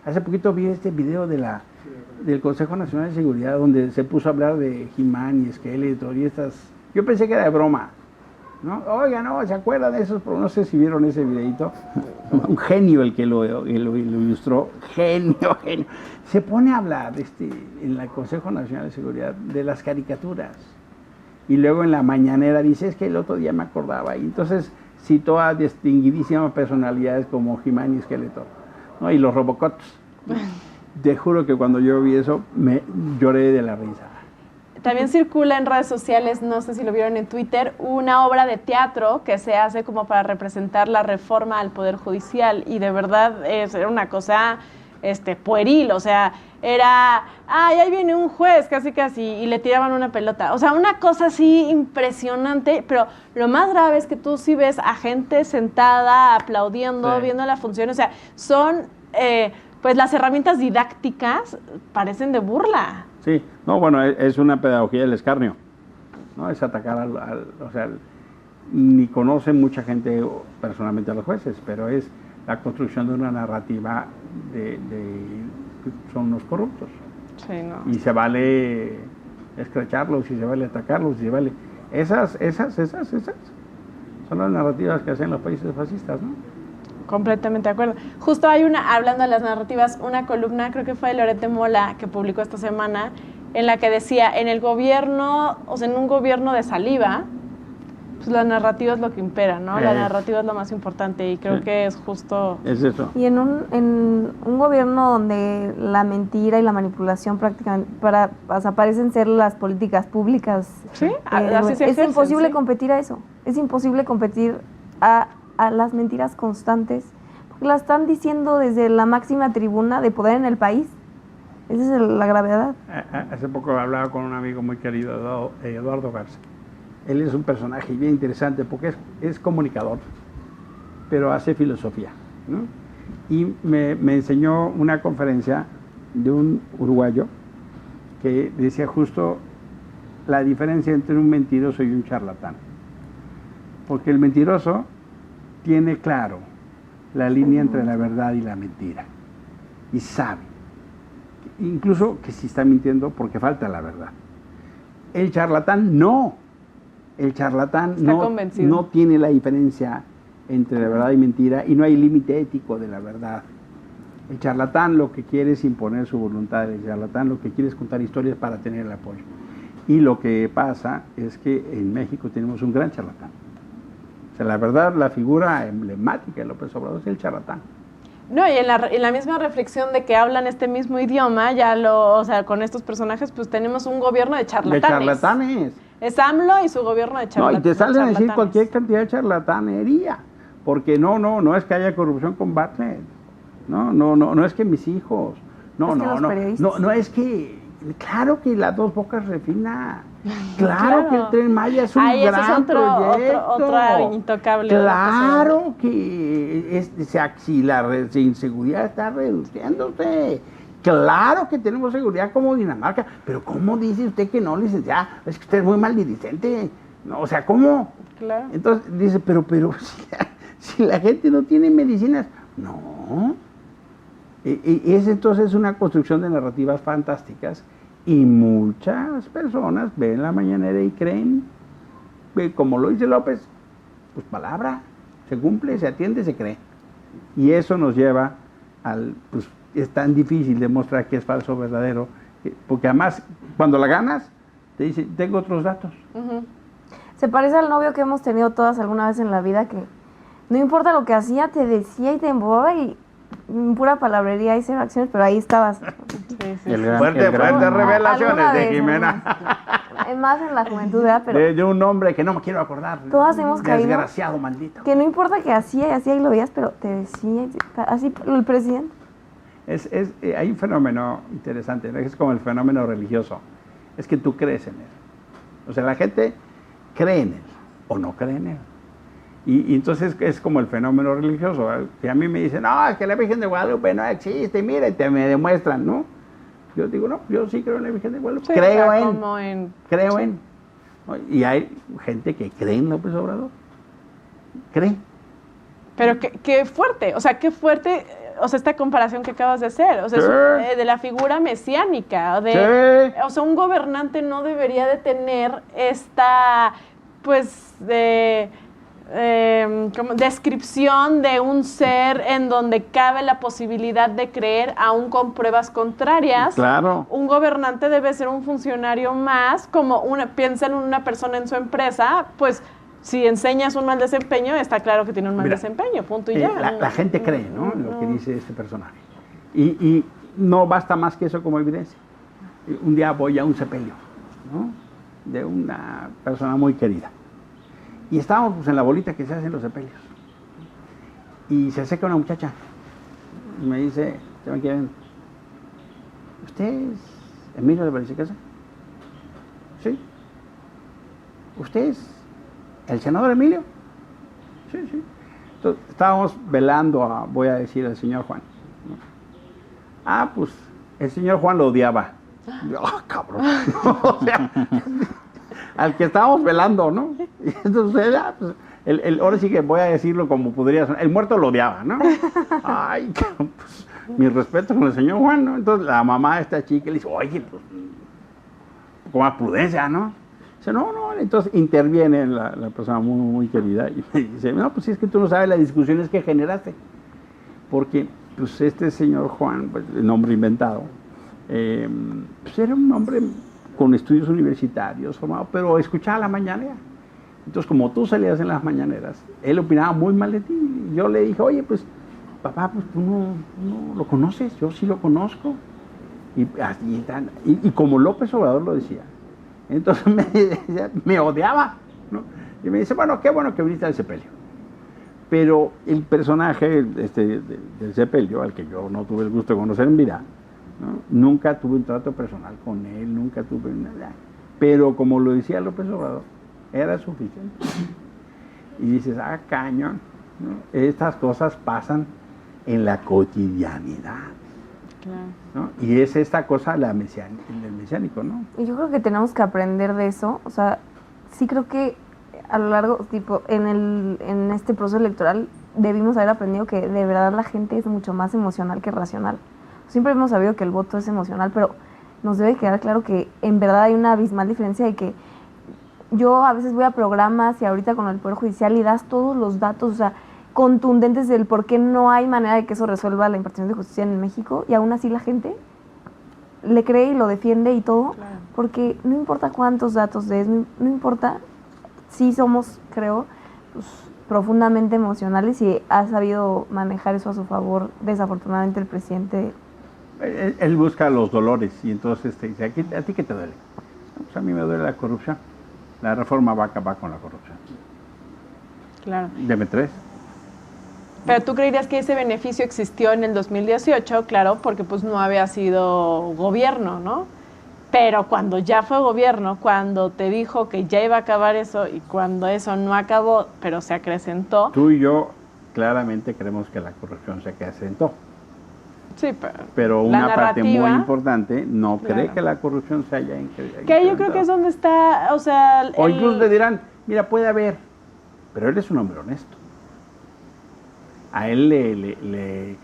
Hace poquito vi este video del Consejo Nacional de Seguridad, donde se puso a hablar de He-Man y Skeletor y estas... Yo pensé que era de broma, ¿no? Oiga, no, ¿se acuerdan de esos? No sé si vieron ese videito. Un genio el que lo ilustró. Genio. Se pone a hablar en el Consejo Nacional de Seguridad de las caricaturas. Y luego en la mañanera dice, es que el otro día me acordaba. Y entonces citó a distinguidísimas personalidades como He-Man y Skeletor, ¿no? Y los Robocots. Te juro que cuando yo vi eso, me lloré de la risa. También circula en redes sociales, no sé si lo vieron en Twitter, una obra de teatro que se hace como para representar la reforma al Poder Judicial, y de verdad era una cosa pueril, o sea, era, ahí viene un juez, casi, y le tiraban una pelota. O sea, una cosa así impresionante, pero lo más grave es que tú sí ves a gente sentada, aplaudiendo, viendo la función, o sea, son... pues las herramientas didácticas parecen de burla. Sí, no, bueno, es una pedagogía del escarnio, ¿no? Es atacar o sea, ni conoce mucha gente personalmente a los jueces, pero es la construcción de una narrativa de son unos corruptos. Sí, no. Y se vale escracharlos, y se vale atacarlos, y se vale... Esas son las narrativas que hacen los países fascistas, ¿no? Completamente de acuerdo. Justo hay hablando de las narrativas, una columna, creo que fue de Loret de Mola, que publicó esta semana, en la que decía, en el gobierno, o sea, en un gobierno de saliva, pues la narrativa es lo que impera, ¿no? La narrativa es lo más importante, y creo que es justo... Es eso. Y en un gobierno donde la mentira y la manipulación prácticamente parecen ser las políticas públicas, ¿sí? Así se ejercen, imposible competir a eso. Es imposible competir a las mentiras constantes, porque las están diciendo desde la máxima tribuna de poder en el país. Esa es la gravedad. Hace poco hablaba con un amigo muy querido, Eduardo Garza. Él es un personaje bien interesante porque es comunicador, pero hace filosofía, ¿no? Y me enseñó una conferencia de un uruguayo que decía justo la diferencia entre un mentiroso y un charlatán. Porque el mentiroso tiene claro la línea entre la verdad y la mentira. Y sabe, incluso que si está mintiendo porque falta la verdad. El charlatán no. El charlatán no tiene la diferencia entre la verdad y mentira, y no hay límite ético de la verdad. El charlatán lo que quiere es imponer su voluntad. El charlatán lo que quiere es contar historias para tener el apoyo. Y lo que pasa es que en México tenemos un gran charlatán. O sea, la verdad, la figura emblemática de López Obrador es el charlatán. No, y en la misma reflexión de que hablan este mismo idioma, o sea, con estos personajes, pues tenemos un gobierno de charlatanes. De charlatanes. Es AMLO y su gobierno de charlatanes. No, y te salen a decir cualquier cantidad de charlatanería, porque no es que haya corrupción con Bartlett, no es que mis hijos, no es que, claro que las Dos Bocas refina, claro que el Tren Maya es un gran proyecto, otro intocable. Claro que si la inseguridad está reduciéndose. Claro que tenemos seguridad como Dinamarca, pero ¿cómo dice usted que no, licenciada? Es que usted es muy maldirigente. No, o sea, ¿cómo? Claro. Entonces dice, pero si la gente no tiene medicinas, no. Es entonces una construcción de narrativas fantásticas, y muchas personas ven la mañanera y creen, como lo dice López, pues palabra, se cumple, se atiende, se cree. Y eso nos lleva pues es tan difícil demostrar que es falso o verdadero, porque además cuando la ganas te dice, tengo otros datos. Se parece al novio que hemos tenido todas alguna vez en la vida, que no importa lo que hacía, te decía y te embobaba, y pura palabrería y cero acciones, pero ahí estabas. Sí. Fuertes revelaciones de Jimena. Más en la juventud, ¿verdad? Pero de un hombre que no me quiero acordar. Todas hemos caído. Desgraciado, maldito. Que no importa que hacía y lo veías, pero te decía, así el presidente. Hay un fenómeno interesante, ¿no? Es como el fenómeno religioso. Es que tú crees en él. O sea, la gente cree en él o no cree en él. Y entonces es como el fenómeno religioso. Si a mí me dicen, no, es que la Virgen de Guadalupe no existe, mira, y me demuestran, ¿no? Yo digo, no, yo sí creo en la Virgen de Guadalupe. Sí, creo o sea, creo en. ¿No? Y hay gente que cree en López Obrador. Cree. Pero qué fuerte, o sea, qué fuerte, o sea, esta comparación que acabas de hacer, o sea, Sí. de la figura mesiánica, Sí. o sea, un gobernante no debería de tener esta, pues, como descripción de un ser en donde cabe la posibilidad de creer aún con pruebas contrarias. Claro. Un gobernante debe ser un funcionario más, como piensa en una persona en su empresa, pues si enseñas un mal desempeño, está claro que tiene un mal Mira, desempeño, punto y ya. La gente cree, ¿no? En lo que dice este personaje. Y no basta más que eso como evidencia. Un día voy a un sepelio, ¿no? De una persona muy querida. Y estábamos pues, en la bolita que se hacen los sepelios. Y se acerca una muchacha. Y me dice, ¿saben quién? ¿Usted es Emilio de Vallecasa? Sí. ¿Usted es el senador Emilio? Sí, sí. Entonces, estábamos velando voy a decir, al señor Juan, ¿no? Ah, pues, el señor Juan lo odiaba. Yo, cabrón. O sea, al que estábamos velando, ¿no? Y entonces, pues, ahora sí que voy a decirlo como podría ser. El muerto lo odiaba, ¿no? Ay, pues, mi respeto con el señor Juan, ¿no? Entonces, la mamá de esta chica le dice, oye, pues, con más prudencia, ¿no? Dice, no, entonces interviene la persona muy, muy querida y me dice, no, pues es que tú no sabes las discusiones que generaste. Porque, pues, este señor Juan, pues, el nombre inventado, pues era un hombre con estudios universitarios, formado, pero escuchaba la mañanera. Entonces, como tú salías en las mañaneras, él opinaba muy mal de ti. Y yo le dije, oye, pues, papá, pues tú no lo conoces, yo sí lo conozco. Y como López Obrador lo decía, entonces me odiaba, ¿no? Y me dice, bueno, qué bueno que viniste al sepelio. Pero el personaje del sepelio, al que yo no tuve el gusto de conocer en vida, ¿no? Nunca tuve un trato personal con él, nunca tuve nada. Pero como lo decía López Obrador, era suficiente. Y dices, cañón, ¿no? Estas cosas pasan en la cotidianidad. Claro. ¿No? Y es esta cosa del mesiánico, ¿no? Y yo creo que tenemos que aprender de eso. O sea, sí creo que a lo largo, tipo, en este proceso electoral debimos haber aprendido que de verdad la gente es mucho más emocional que racional. Siempre hemos sabido que el voto es emocional, pero nos debe quedar claro que en verdad hay una abismal diferencia y que yo a veces voy a programas y ahorita con el Poder Judicial y das todos los datos, o sea, contundentes del por qué no hay manera de que eso resuelva la impartición de justicia en México, y aún así la gente le cree y lo defiende y todo, claro. Porque no importa cuántos datos des, no importa, sí somos, creo, pues, profundamente emocionales y ha sabido manejar eso a su favor, desafortunadamente el presidente. Él busca los dolores y entonces te dice, ¿a ti qué te duele? Pues a mí me duele la corrupción. La reforma va a acabar con la corrupción. Claro. Deme 3. Pero tú creerías que ese beneficio existió en el 2018, claro, porque pues no había sido gobierno, ¿no? Pero cuando ya fue gobierno, cuando te dijo que ya iba a acabar eso y cuando eso no acabó, pero se acrecentó. Tú y yo claramente creemos que la corrupción se acrecentó. Sí, pero una parte muy importante no cree que la corrupción se haya incrementado. Que yo creo que es donde está, o sea... O incluso te dirán, mira, puede haber, pero él es un hombre honesto. A él le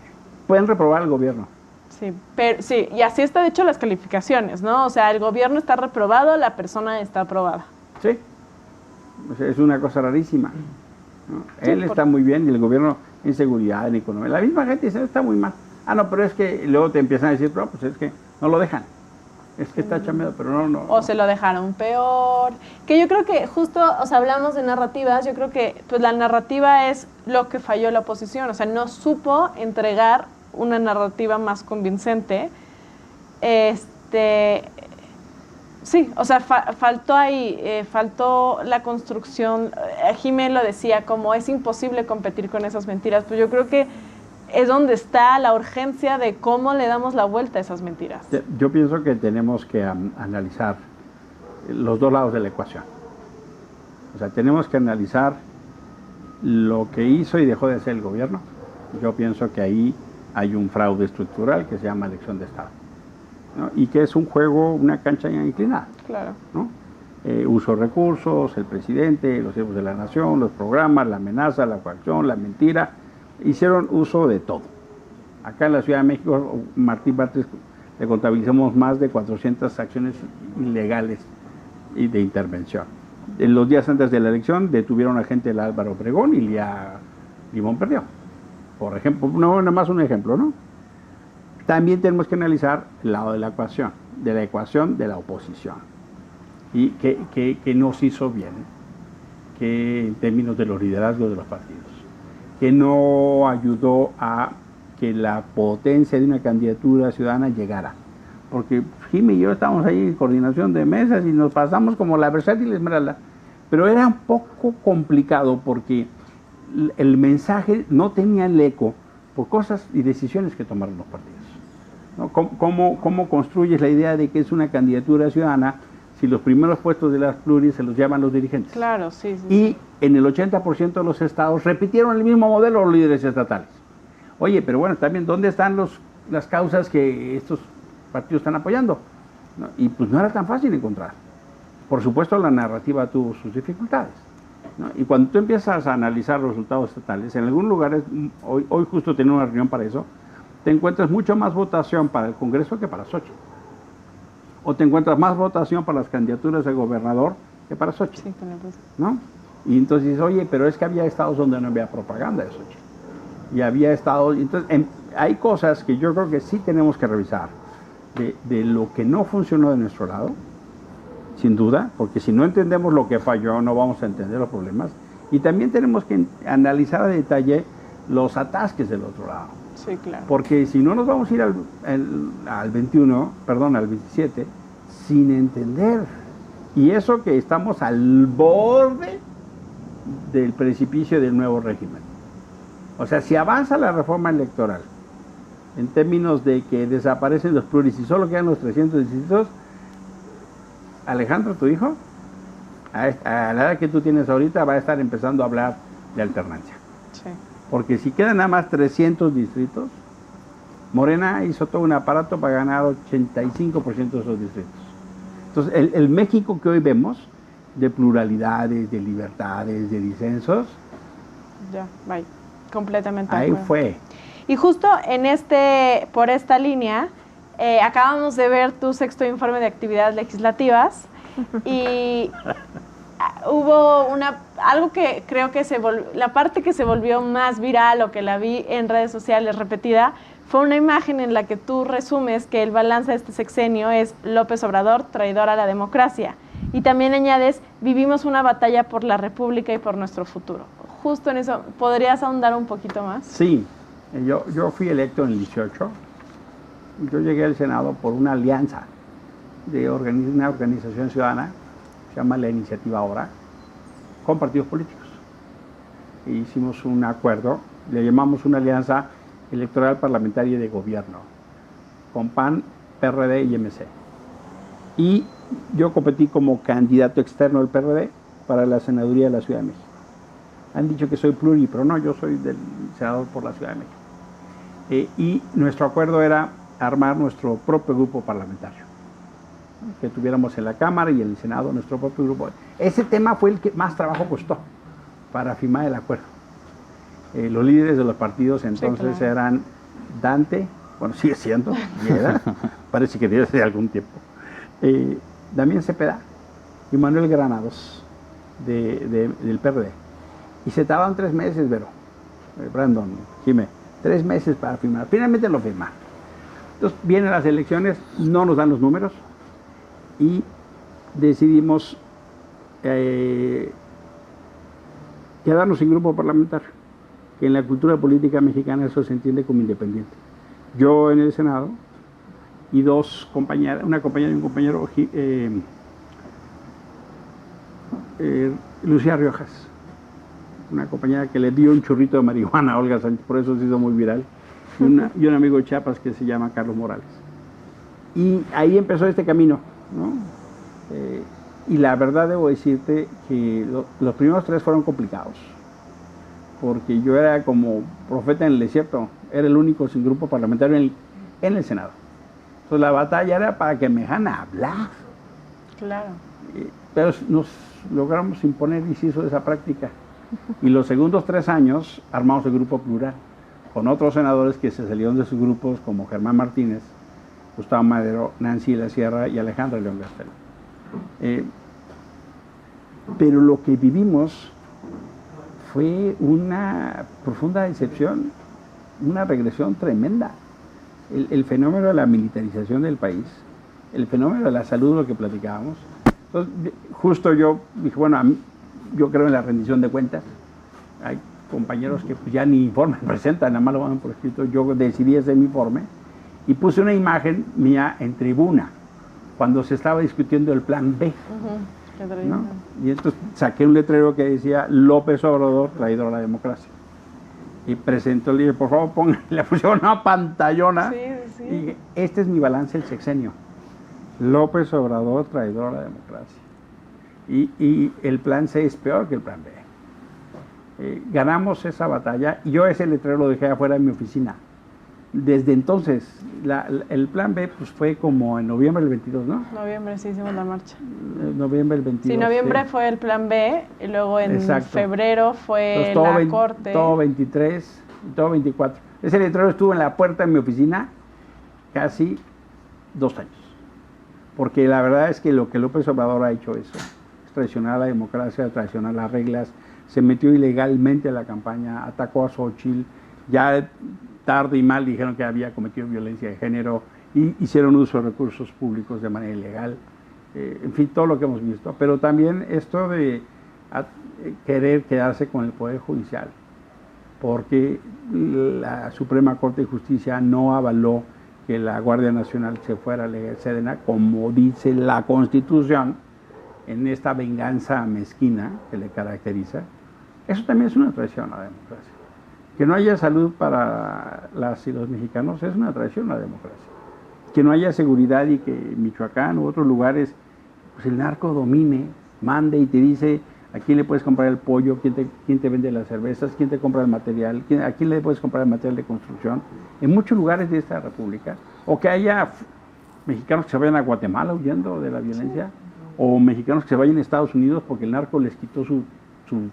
pueden reprobar al gobierno. Sí, pero, sí, y así está de hecho las calificaciones, ¿no? O sea, el gobierno está reprobado, la persona está aprobada. Sí, o sea, es una cosa rarísima, ¿no? Sí, él está muy bien y el gobierno en seguridad, en economía. La misma gente dice, está muy mal. No, pero es que luego te empiezan a decir, no, pues es que no lo dejan. Es que está chameado, pero no. O se lo dejaron peor. Que yo creo que justo, o sea, hablamos de narrativas, yo creo que pues la narrativa es lo que falló la oposición, o sea, no supo entregar una narrativa más convincente. Sí, o sea, faltó ahí, faltó la construcción. Jimé lo decía, como es imposible competir con esas mentiras, pues yo creo que es donde está la urgencia de cómo le damos la vuelta a esas mentiras. Yo pienso que tenemos que analizar los dos lados de la ecuación. O sea, tenemos que analizar lo que hizo y dejó de hacer el gobierno. Yo pienso que ahí hay un fraude estructural que se llama elección de Estado, ¿no? Y que es un juego, una cancha inclinada. Claro. ¿No? Uso de recursos, el presidente, los siervos de la nación, los programas, la amenaza, la coacción, la mentira, hicieron uso de todo. Acá en la Ciudad de México, Martín Bartres, le contabilizamos más de 400 acciones ilegales y de intervención. En los días antes de la elección detuvieron a gente del Álvaro Obregón y Lía Limón perdió. Por ejemplo, no, nada más un ejemplo, ¿no? También tenemos que analizar el lado de la ecuación de la oposición. Y que nos hizo bien, que en términos de los liderazgos de los partidos, que no ayudó a que la potencia de una candidatura ciudadana llegara. Porque Jimmy y yo estábamos ahí en coordinación de mesas y nos pasamos como la versátil Esmeralda, pero era un poco complicado porque el mensaje no tenía el eco por cosas y decisiones que tomaron los partidos, ¿no? ¿Cómo construyes la idea de que es una candidatura ciudadana si los primeros puestos de las pluris se los llaman los dirigentes? Claro, sí. Y en el 80% de los estados repitieron el mismo modelo los líderes estatales. Oye, pero bueno, también, ¿dónde están las causas que estos partidos están apoyando? ¿No? Y pues no era tan fácil encontrar. Por supuesto, la narrativa tuvo sus dificultades, ¿no? Y cuando tú empiezas a analizar los resultados estatales, en algunos lugares, hoy justo tenía una reunión para eso, te encuentras mucho más votación para el Congreso que para Xochitl. O te encuentras más votación para las candidaturas de gobernador que para Xochitl. Sí, tenés razón. ¿No? Y entonces dices, oye, pero es que había estados donde no había propaganda de Xochitl. Y había estados, entonces hay cosas que yo creo que sí tenemos que revisar de lo que no funcionó de nuestro lado, sin duda, porque si no entendemos lo que falló, no vamos a entender los problemas. Y también tenemos que analizar a detalle los atasques del otro lado. Sí, claro. Porque si no nos vamos a ir al 27, sin entender. Y eso que estamos al borde del precipicio del nuevo régimen. O sea, si avanza la reforma electoral, en términos de que desaparecen los pluris y solo quedan los 300 distritos, Alejandro, tu hijo, a la edad que tú tienes ahorita, va a estar empezando a hablar de alternancia. Sí. Porque si quedan nada más 300 distritos, Morena hizo todo un aparato para ganar 85% de esos distritos. Entonces, el México que hoy vemos, de pluralidades, de libertades, de disensos, Ya, bye. Completamente. ahí fue. Y justo por esta línea, acabamos de ver tu 6º informe de actividades legislativas y hubo algo que creo que la parte que se volvió más viral o que la vi en redes sociales repetida, fue una imagen en la que tú resumes que el balance de este sexenio es López Obrador, traidor a la democracia. Y también añades, vivimos una batalla por la República y por nuestro futuro. Justo en eso, ¿podrías ahondar un poquito más? Sí, yo fui electo en el 18. Yo llegué al Senado por una alianza de una organización ciudadana, se llama la Iniciativa Ahora, con partidos políticos. E hicimos un acuerdo, le llamamos una alianza electoral parlamentaria de gobierno, con PAN, PRD y MC. Y yo competí como candidato externo del PRD para la senaduría de la Ciudad de México. Han dicho que soy pluri, pero no, yo soy del senador por la Ciudad de México. Y nuestro acuerdo era armar nuestro propio grupo parlamentario, que tuviéramos en la Cámara y en el Senado nuestro propio grupo. Ese tema fue el que más trabajo costó para firmar el acuerdo. Los líderes de los partidos entonces eran Dante, bueno, sigue siendo, parece que desde hace algún tiempo, Damián Cepeda y Manuel Granados del PRD. Y se tardaron 3 meses, Vero, Brandon, Jimé, 3 meses para firmar. Finalmente lo firmaron. Entonces vienen las elecciones, no nos dan los números y decidimos quedarnos sin grupo parlamentario, que en la cultura política mexicana eso se entiende como independiente. Yo en el Senado y una compañera y un compañero, Lucía Riojas, una compañera que le dio un churrito de marihuana a Olga Sánchez, por eso se hizo muy viral, y un amigo de Chiapas que se llama Carlos Morales. Y ahí empezó este camino, ¿no? Y la verdad debo decirte que los primeros 3 fueron complicados, porque yo era como profeta en el desierto, era el único sin grupo parlamentario en el Senado. Entonces la batalla era para que me dejaran hablar. Claro. Pero nos logramos imponer y se hizo esa práctica. Y los segundos 3 años armamos el grupo plural, con otros senadores que se salieron de sus grupos, como Germán Martínez, Gustavo Madero, Nancy La Sierra y Alejandra León Gastel. Pero lo que vivimos fue una profunda decepción, una regresión tremenda. El fenómeno de la militarización del país, el fenómeno de la salud, lo que platicábamos. Entonces, justo yo dije, bueno, yo creo en la rendición de cuentas. Hay compañeros que pues, ya ni informe presentan, nada más lo van por escrito. Yo decidí hacer mi informe y puse una imagen mía en tribuna cuando se estaba discutiendo el plan B. ¿No? Y entonces saqué un letrero que decía López Obrador, traidor a la democracia. Y presentó el libro, por favor, le pusieron una pantallona. Sí, sí. Y dije, este es mi balance del sexenio. López Obrador, traidor a la democracia. Y el plan C es peor que el plan B. Ganamos esa batalla y yo ese letrero lo dejé afuera de mi oficina. Desde entonces, el plan B pues, fue como en noviembre del 22, ¿no? Noviembre, sí, hicimos la marcha. Noviembre del 22. Sí, noviembre sí. fue el plan B, y luego en febrero fue entonces, la corte. Todo 23, todo 24. Ese letrero estuvo en la puerta de mi oficina casi 2 años. Porque la verdad es que lo que López Obrador ha hecho eso, es traicionar a la democracia, traicionar las reglas, se metió ilegalmente a la campaña, atacó a Xochitl, ya tarde y mal dijeron que había cometido violencia de género y hicieron uso de recursos públicos de manera ilegal. En fin, todo lo que hemos visto. Pero también esto de querer quedarse con el Poder Judicial, porque la Suprema Corte de Justicia no avaló que la Guardia Nacional se fuera a la Sedena, como dice la Constitución, en esta venganza mezquina que le caracteriza. Eso también es una traición a la democracia. Que no haya salud para las y los mexicanos es una traición a la democracia. Que no haya seguridad y que Michoacán u otros lugares, pues el narco domine, mande y te dice a quién le puedes comprar el pollo, quién te vende las cervezas, quién te compra el material, a quién le puedes comprar el material de construcción, en muchos lugares de esta república. O que haya mexicanos que se vayan a Guatemala huyendo de la violencia, o mexicanos que se vayan a Estados Unidos porque el narco les quitó su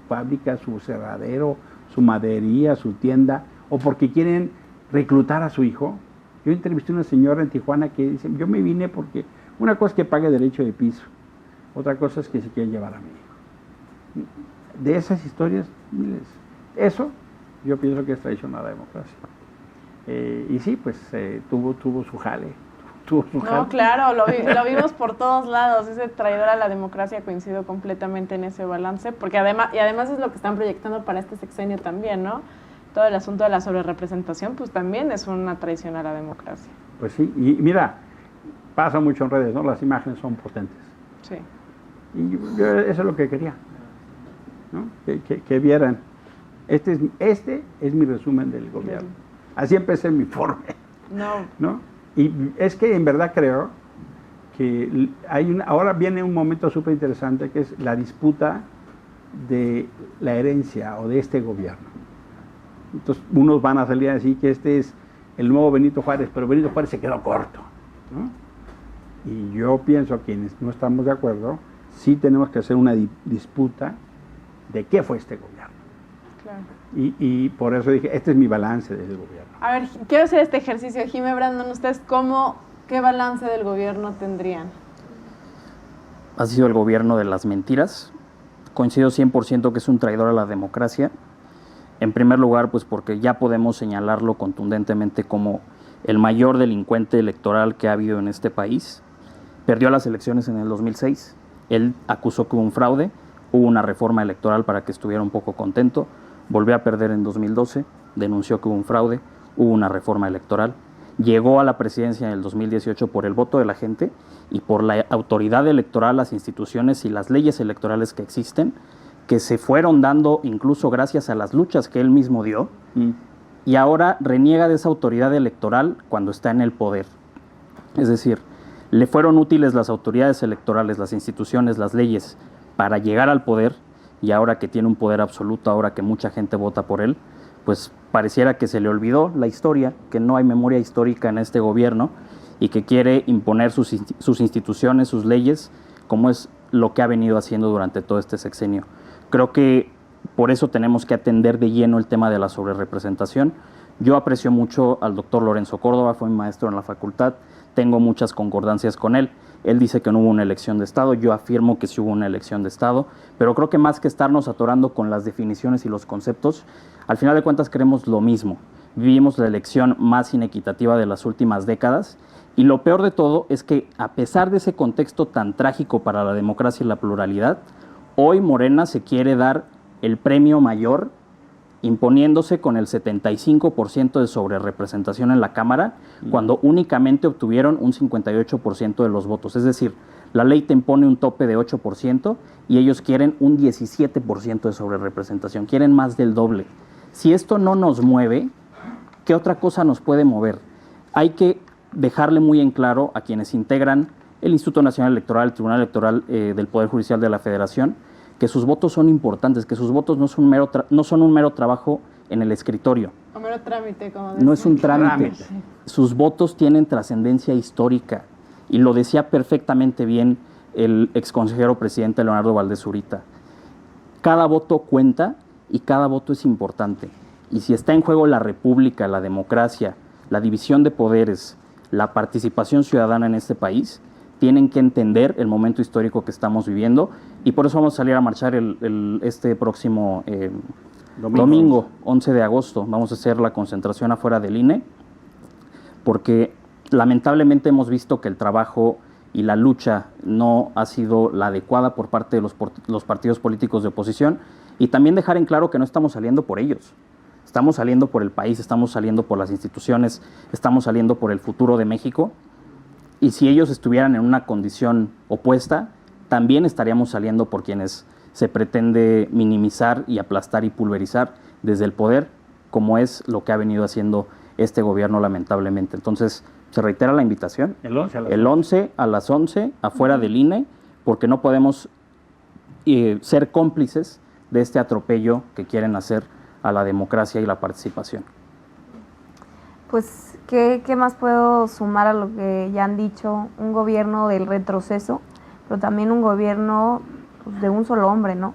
fábrica, su cerradero, su maderería, su tienda, o porque quieren reclutar a su hijo. Yo entrevisté a una señora en Tijuana que dice, yo me vine porque una cosa es que pague derecho de piso, otra cosa es que se quiere llevar a mi hijo. De esas historias, miles. Eso yo pienso que es traición a la democracia. Y sí, pues tuvo su jale. No, claro, lo vimos por todos lados. Ese traidor a la democracia, coincido completamente en ese balance, porque además es lo que están proyectando para este sexenio también, ¿no? Todo el asunto de la sobrerepresentación, pues también es una traición a la democracia. Pues sí, y mira, pasa mucho en redes, ¿no? Las imágenes son potentes. Sí. Y yo eso es lo que quería, ¿no? Que vieran. Este es mi resumen del gobierno. Así empecé mi informe. ¿No? Y es que en verdad creo que ahora viene un momento súper interesante que es la disputa de la herencia o de este gobierno. Entonces unos van a salir a decir que este es el nuevo Benito Juárez, pero Benito Juárez se quedó corto, ¿no? Y yo pienso, quienes no estamos de acuerdo, sí tenemos que hacer una disputa de qué fue este gobierno. Claro. Y por eso dije, este es mi balance del gobierno. A ver, quiero hacer este ejercicio. Jimé, Brandon, ¿ustedes qué balance del gobierno tendrían? Ha sido el gobierno de las mentiras. Coincido 100% que es un traidor a la democracia. En primer lugar, pues porque ya podemos señalarlo contundentemente como el mayor delincuente electoral que ha habido en este país. Perdió las elecciones en el 2006. Él acusó que hubo un fraude. Hubo una reforma electoral para que estuviera un poco contento. Volvió a perder en 2012. Denunció que hubo un fraude. Hubo una reforma electoral. Llegó a la presidencia en el 2018 por el voto de la gente y por la autoridad electoral, las instituciones y las leyes electorales que existen, que se fueron dando incluso gracias a las luchas que él mismo dio. y ahora reniega de esa autoridad electoral cuando está en el poder. Es decir, le fueron útiles las autoridades electorales, las instituciones, las leyes para llegar al poder, y ahora que tiene un poder absoluto, ahora que mucha gente vota por él, pues pareciera que se le olvidó la historia, que no hay memoria histórica en este gobierno y que quiere imponer sus instituciones, sus leyes, como es lo que ha venido haciendo durante todo este sexenio. Creo que por eso tenemos que atender de lleno el tema de la sobrerepresentación. Yo aprecio mucho al doctor Lorenzo Córdoba, fue mi maestro en la facultad, tengo muchas concordancias con él. Él dice que no hubo una elección de Estado, yo afirmo que sí hubo una elección de Estado, pero creo que más que estarnos atorando con las definiciones y los conceptos, al final de cuentas queremos lo mismo. Vivimos la elección más inequitativa de las últimas décadas, y lo peor de todo es que, a pesar de ese contexto tan trágico para la democracia y la pluralidad, hoy Morena se quiere dar el premio mayor, imponiéndose con el 75% de sobrerepresentación en la Cámara, cuando únicamente obtuvieron un 58% de los votos. Es decir, la ley te impone un tope de 8% y ellos quieren un 17% de sobrerepresentación, quieren más del doble. Si esto no nos mueve, ¿qué otra cosa nos puede mover? Hay que dejarle muy en claro a quienes integran el Instituto Nacional Electoral, el Tribunal Electoral del Poder Judicial de la Federación, que sus votos son importantes, que sus votos no son un mero trabajo en el escritorio. Un mero trámite, como No es un trámite. Sus votos tienen trascendencia histórica, y lo decía perfectamente bien el exconsejero presidente Leonardo Valdés Zurita. Cada voto cuenta y cada voto es importante. Y si está en juego la república, la democracia, la división de poderes, la participación ciudadana en este país, tienen que entender el momento histórico que estamos viviendo, y por eso vamos a salir a marchar este próximo domingo 11 de agosto. Vamos a hacer la concentración afuera del INE, porque lamentablemente hemos visto que el trabajo y la lucha no ha sido la adecuada por parte de los partidos políticos de oposición, y también dejar en claro que no estamos saliendo por ellos. Estamos saliendo por el país, estamos saliendo por las instituciones, estamos saliendo por el futuro de México. Y si ellos estuvieran en una condición opuesta, también estaríamos saliendo por quienes se pretende minimizar y aplastar y pulverizar desde el poder, como es lo que ha venido haciendo este gobierno, lamentablemente. Entonces, se reitera la invitación. El 11 a las 11, afuera del INE, porque no podemos ser cómplices de este atropello que quieren hacer a la democracia y la participación. Pues, ¿qué más puedo sumar a lo que ya han dicho? Un gobierno del retroceso, pero también un gobierno, pues, de un solo hombre, ¿no?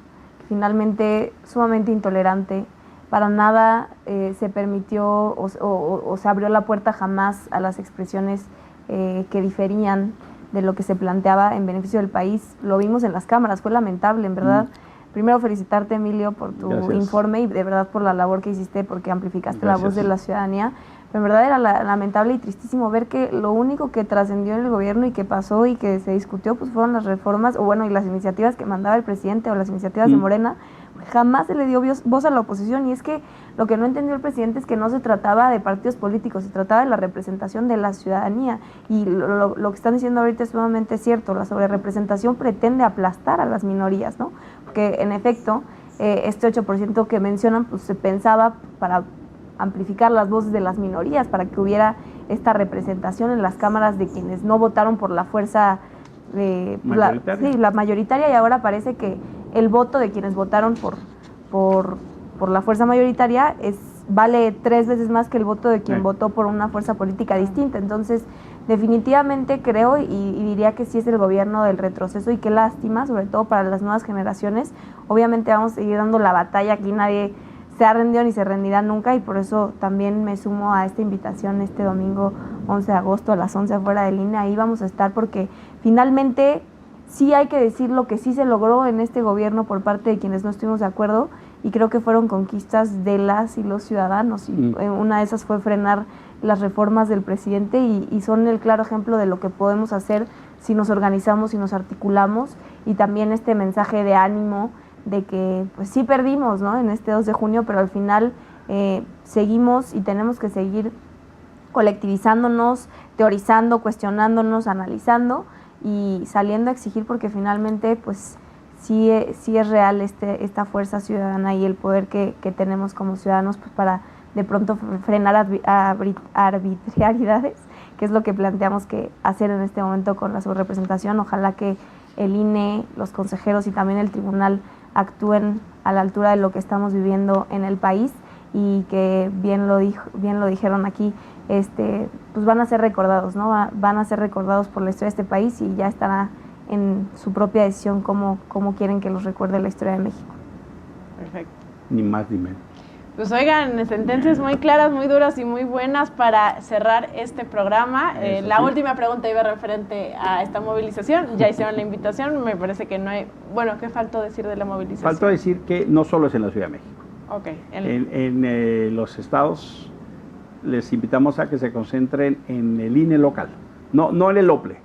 Finalmente, sumamente intolerante. Para nada se permitió o se abrió la puerta jamás a las expresiones que diferían de lo que se planteaba en beneficio del país. Lo vimos en las cámaras, fue lamentable, en verdad. Primero, felicitarte, Emilio, por tu informe y de verdad por la labor que hiciste, porque amplificaste la voz de la ciudadanía. Pero en verdad era lamentable y tristísimo ver que lo único que trascendió en el gobierno y que pasó y que se discutió pues fueron las reformas, o bueno, y las iniciativas que mandaba el presidente o las iniciativas de Morena. Jamás se le dio voz a la oposición, y es que lo que no entendió el presidente es que no se trataba de partidos políticos, se trataba de la representación de la ciudadanía, y lo que están diciendo ahorita es sumamente cierto. La sobrerepresentación pretende aplastar a las minorías, ¿no? Porque en efecto, este 8% que mencionan, pues se pensaba para amplificar las voces de las minorías, para que hubiera esta representación en las cámaras de quienes no votaron por la fuerza la mayoritaria, y ahora parece que el voto de quienes votaron por la fuerza mayoritaria vale 3 veces más que el voto de quien votó por una fuerza política distinta. Entonces, definitivamente creo y diría que sí es el gobierno del retroceso, y qué lástima, sobre todo para las nuevas generaciones. Obviamente vamos a seguir dando la batalla, aquí nadie se ha rendido ni se rendirá nunca, y por eso también me sumo a esta invitación este domingo 11 de agosto a las 11 afuera del INE. Ahí vamos a estar, porque finalmente sí hay que decir lo que sí se logró en este gobierno por parte de quienes no estuvimos de acuerdo, y creo que fueron conquistas de las y los ciudadanos, y una de esas fue frenar las reformas del presidente, y son el claro ejemplo de lo que podemos hacer si nos organizamos y nos articulamos. Y también este mensaje de ánimo de que pues sí perdimos, ¿no?, en este 2 de junio, pero al final seguimos y tenemos que seguir colectivizándonos, teorizando, cuestionándonos, analizando y saliendo a exigir, porque finalmente pues sí es real esta fuerza ciudadana y el poder que tenemos como ciudadanos pues para de pronto frenar arbitrariedades, que es lo que planteamos que hacer en este momento con la subrepresentación. Ojalá que el INE, los consejeros y también el tribunal actúen a la altura de lo que estamos viviendo en el país y que bien lo dijeron aquí, pues van a ser recordados, ¿no? Van a ser recordados por la historia de este país y ya estará en su propia decisión cómo quieren que los recuerde la historia de México. Perfecto. Ni más ni menos. Pues oigan, sentencias muy claras, muy duras y muy buenas para cerrar este programa. La última pregunta iba referente a esta movilización. Ya hicieron la invitación, me parece que no hay... Bueno, ¿qué faltó decir de la movilización? Faltó decir que no solo es en la Ciudad de México. Ok. En los estados les invitamos a que se concentren en el INE local. No en el OPLE,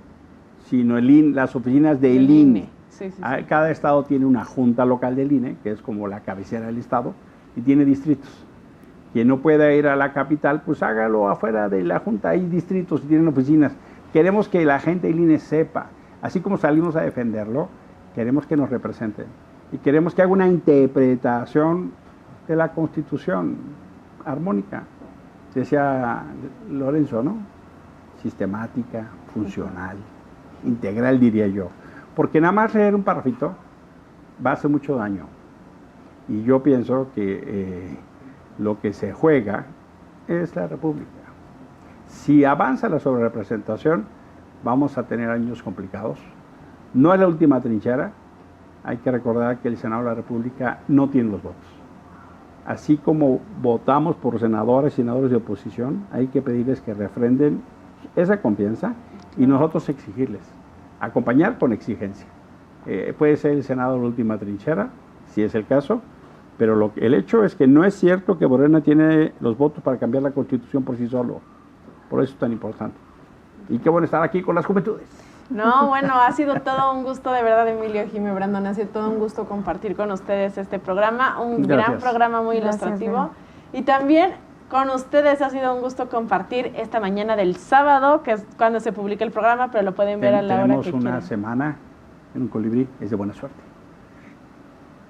sino las oficinas del INE. Sí. Cada estado tiene una junta local del INE, que es como la cabecera del estado, y tiene distritos. Quien no pueda ir a la capital, pues hágalo afuera de la junta. Hay distritos y tienen oficinas. Queremos que la gente del INE sepa, así como salimos a defenderlo, queremos que nos representen. Y queremos que haga una interpretación de la Constitución armónica. Decía Lorenzo, ¿no? Sistemática, funcional, integral, diría yo. Porque nada más leer un parrafito va a hacer mucho daño. Y yo pienso que lo que se juega es la República. Si avanza la sobrerepresentación, vamos a tener años complicados. No es la última trinchera. Hay que recordar que el Senado de la República no tiene los votos. Así como votamos por senadores y senadores de oposición, hay que pedirles que refrenden esa confianza y nosotros exigirles, acompañar con exigencia. Puede ser el Senado la última trinchera, si es el caso, pero el hecho es que no es cierto que Morena tiene los votos para cambiar la Constitución por sí solo. Por eso es tan importante. Y qué bueno estar aquí con las juventudes. No, bueno, ha sido todo un gusto, de verdad, Emilio, Jimmy, Brandon, ha sido todo un gusto compartir con ustedes este programa, un gran programa muy ilustrativo. Y también con ustedes ha sido un gusto compartir esta mañana del sábado, que es cuando se publica el programa, pero lo pueden ver a la hora que quieran. Tenemos una semana en un colibrí, es de buena suerte.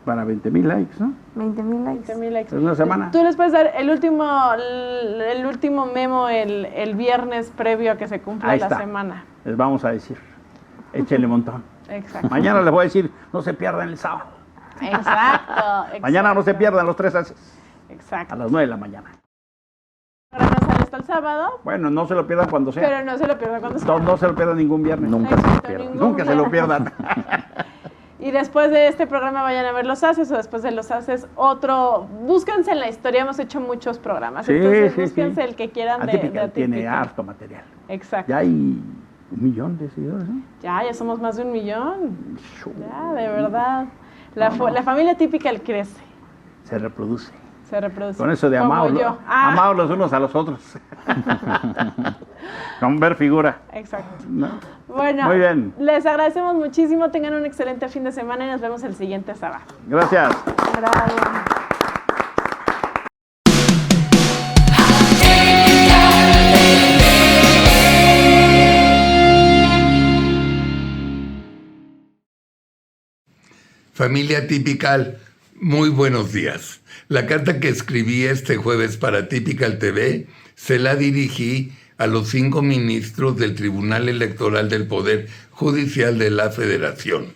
Para 20,000 likes, ¿no? 20,000 likes. 20,000 likes. Es una semana. Tú les puedes dar el último memo el viernes previo a que se cumpla la semana. Les vamos a decir, échenle montón. Exacto. Mañana les voy a decir, no se pierdan el sábado. Exacto. Mañana no se pierdan los 3 haces. Exacto. A las 9 de la mañana. Ahora no sale hasta el sábado. Bueno, no se lo pierdan cuando sea. Pero no se lo pierdan cuando sea. No se lo pierdan ningún viernes. Nunca se lo pierdan. Nunca se lo pierdan. Y después de este programa vayan a ver los haces, o después de los haces otro. Búsquense en la historia, hemos hecho muchos programas. Sí, entonces sí, búsquense el que quieran de Atípica tiene Atípica. harto material. Exacto. Ya hay 1 millón de seguidores, ¿no? Ya somos más de 1 millón. Ya, de verdad. La familia Típica crece. Se reproduce. Se reproduce. Con eso de Como amados, yo. amados los unos a los otros. Con ver figura. Exacto. ¿No? Bueno, Muy bien. Les agradecemos muchísimo. Tengan un excelente fin de semana y nos vemos el siguiente sábado. Gracias. Bravo. Familia Typical, muy buenos días. La carta que escribí este jueves para Typical TV se la dirigí a los 5 ministros del Tribunal Electoral del Poder Judicial de la Federación.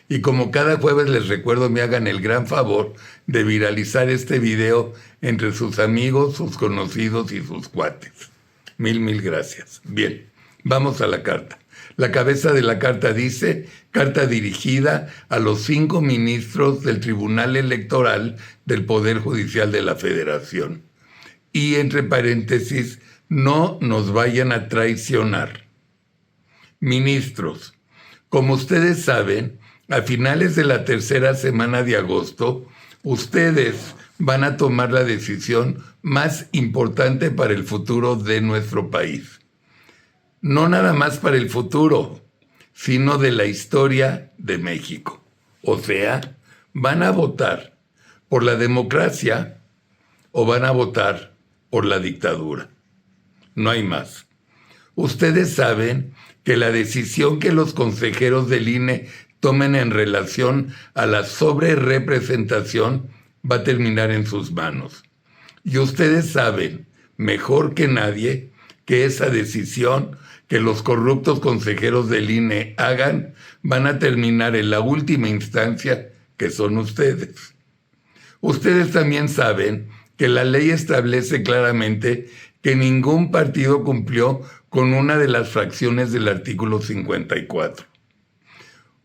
Y como cada jueves les recuerdo, me hagan el gran favor de viralizar este video entre sus amigos, sus conocidos y sus cuates. Mil gracias. Bien, vamos a la carta. La cabeza de la carta dice, carta dirigida a los 5 ministros del Tribunal Electoral del Poder Judicial de la Federación. Y entre paréntesis, no nos vayan a traicionar. Ministros, como ustedes saben, a finales de la 3ª semana de agosto, ustedes van a tomar la decisión más importante para el futuro de nuestro país. No nada más para el futuro, sino de la historia de México. O sea, van a votar por la democracia o van a votar por la dictadura. No hay más. Ustedes saben que la decisión que los consejeros del INE tomen en relación a la sobrerepresentación va a terminar en sus manos. Y ustedes saben mejor que nadie que esa decisión que los corruptos consejeros del INE hagan van a terminar en la última instancia, que son ustedes. Ustedes también saben que la ley establece claramente que ningún partido cumplió con una de las fracciones del artículo 54.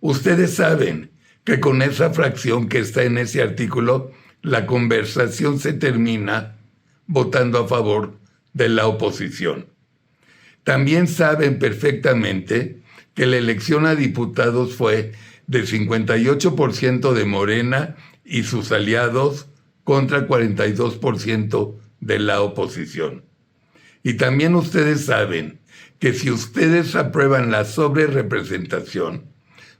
Ustedes saben que con esa fracción que está en ese artículo, la conversación se termina votando a favor de la oposición. También saben perfectamente que la elección a diputados fue de 58% de Morena y sus aliados contra 42% de la oposición. Y también ustedes saben que si ustedes aprueban la sobrerepresentación,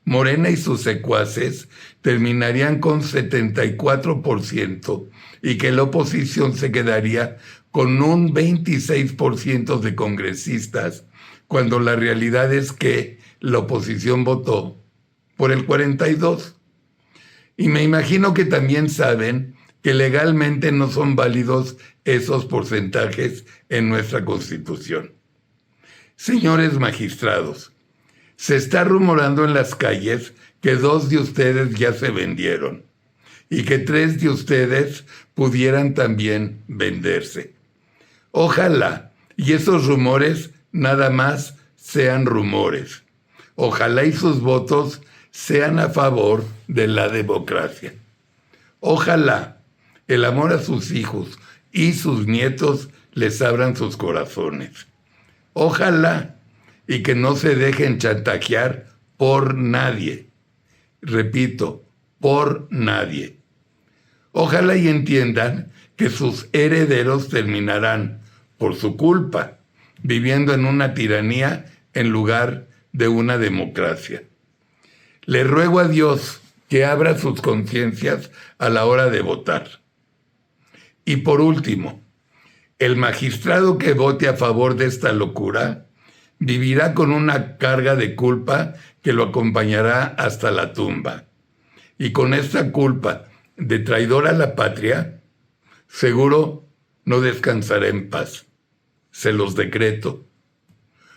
Morena y sus secuaces terminarían con 74% y que la oposición se quedaría con un 26% de congresistas, cuando la realidad es que la oposición votó por el 42%. Y me imagino que también saben que legalmente no son válidos esos porcentajes en nuestra Constitución. Señores magistrados, se está rumorando en las calles que 2 de ustedes ya se vendieron y que 3 de ustedes pudieran también venderse. Ojalá, y esos rumores nada más sean rumores. Ojalá y sus votos sean a favor de la democracia. Ojalá el amor a sus hijos y sus nietos les abran sus corazones. Ojalá y que no se dejen chantajear por nadie. Repito, por nadie. Ojalá y entiendan que sus herederos terminarán, por su culpa, viviendo en una tiranía en lugar de una democracia. Le ruego a Dios que abra sus conciencias a la hora de votar. Y por último, el magistrado que vote a favor de esta locura vivirá con una carga de culpa que lo acompañará hasta la tumba. Y con esta culpa de traidor a la patria, seguro no descansará en paz. Se los decreto.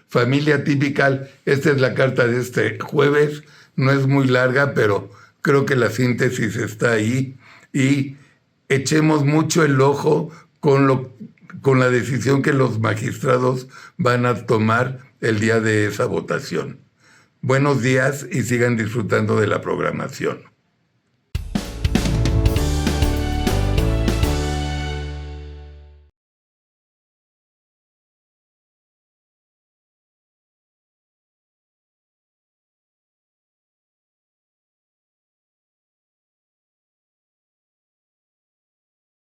Familia Tipical, esta es la carta de este jueves. No es muy larga, pero creo que la síntesis está ahí. Y echemos mucho el ojo con la decisión que los magistrados van a tomar el día de esa votación. Buenos días y sigan disfrutando de la programación.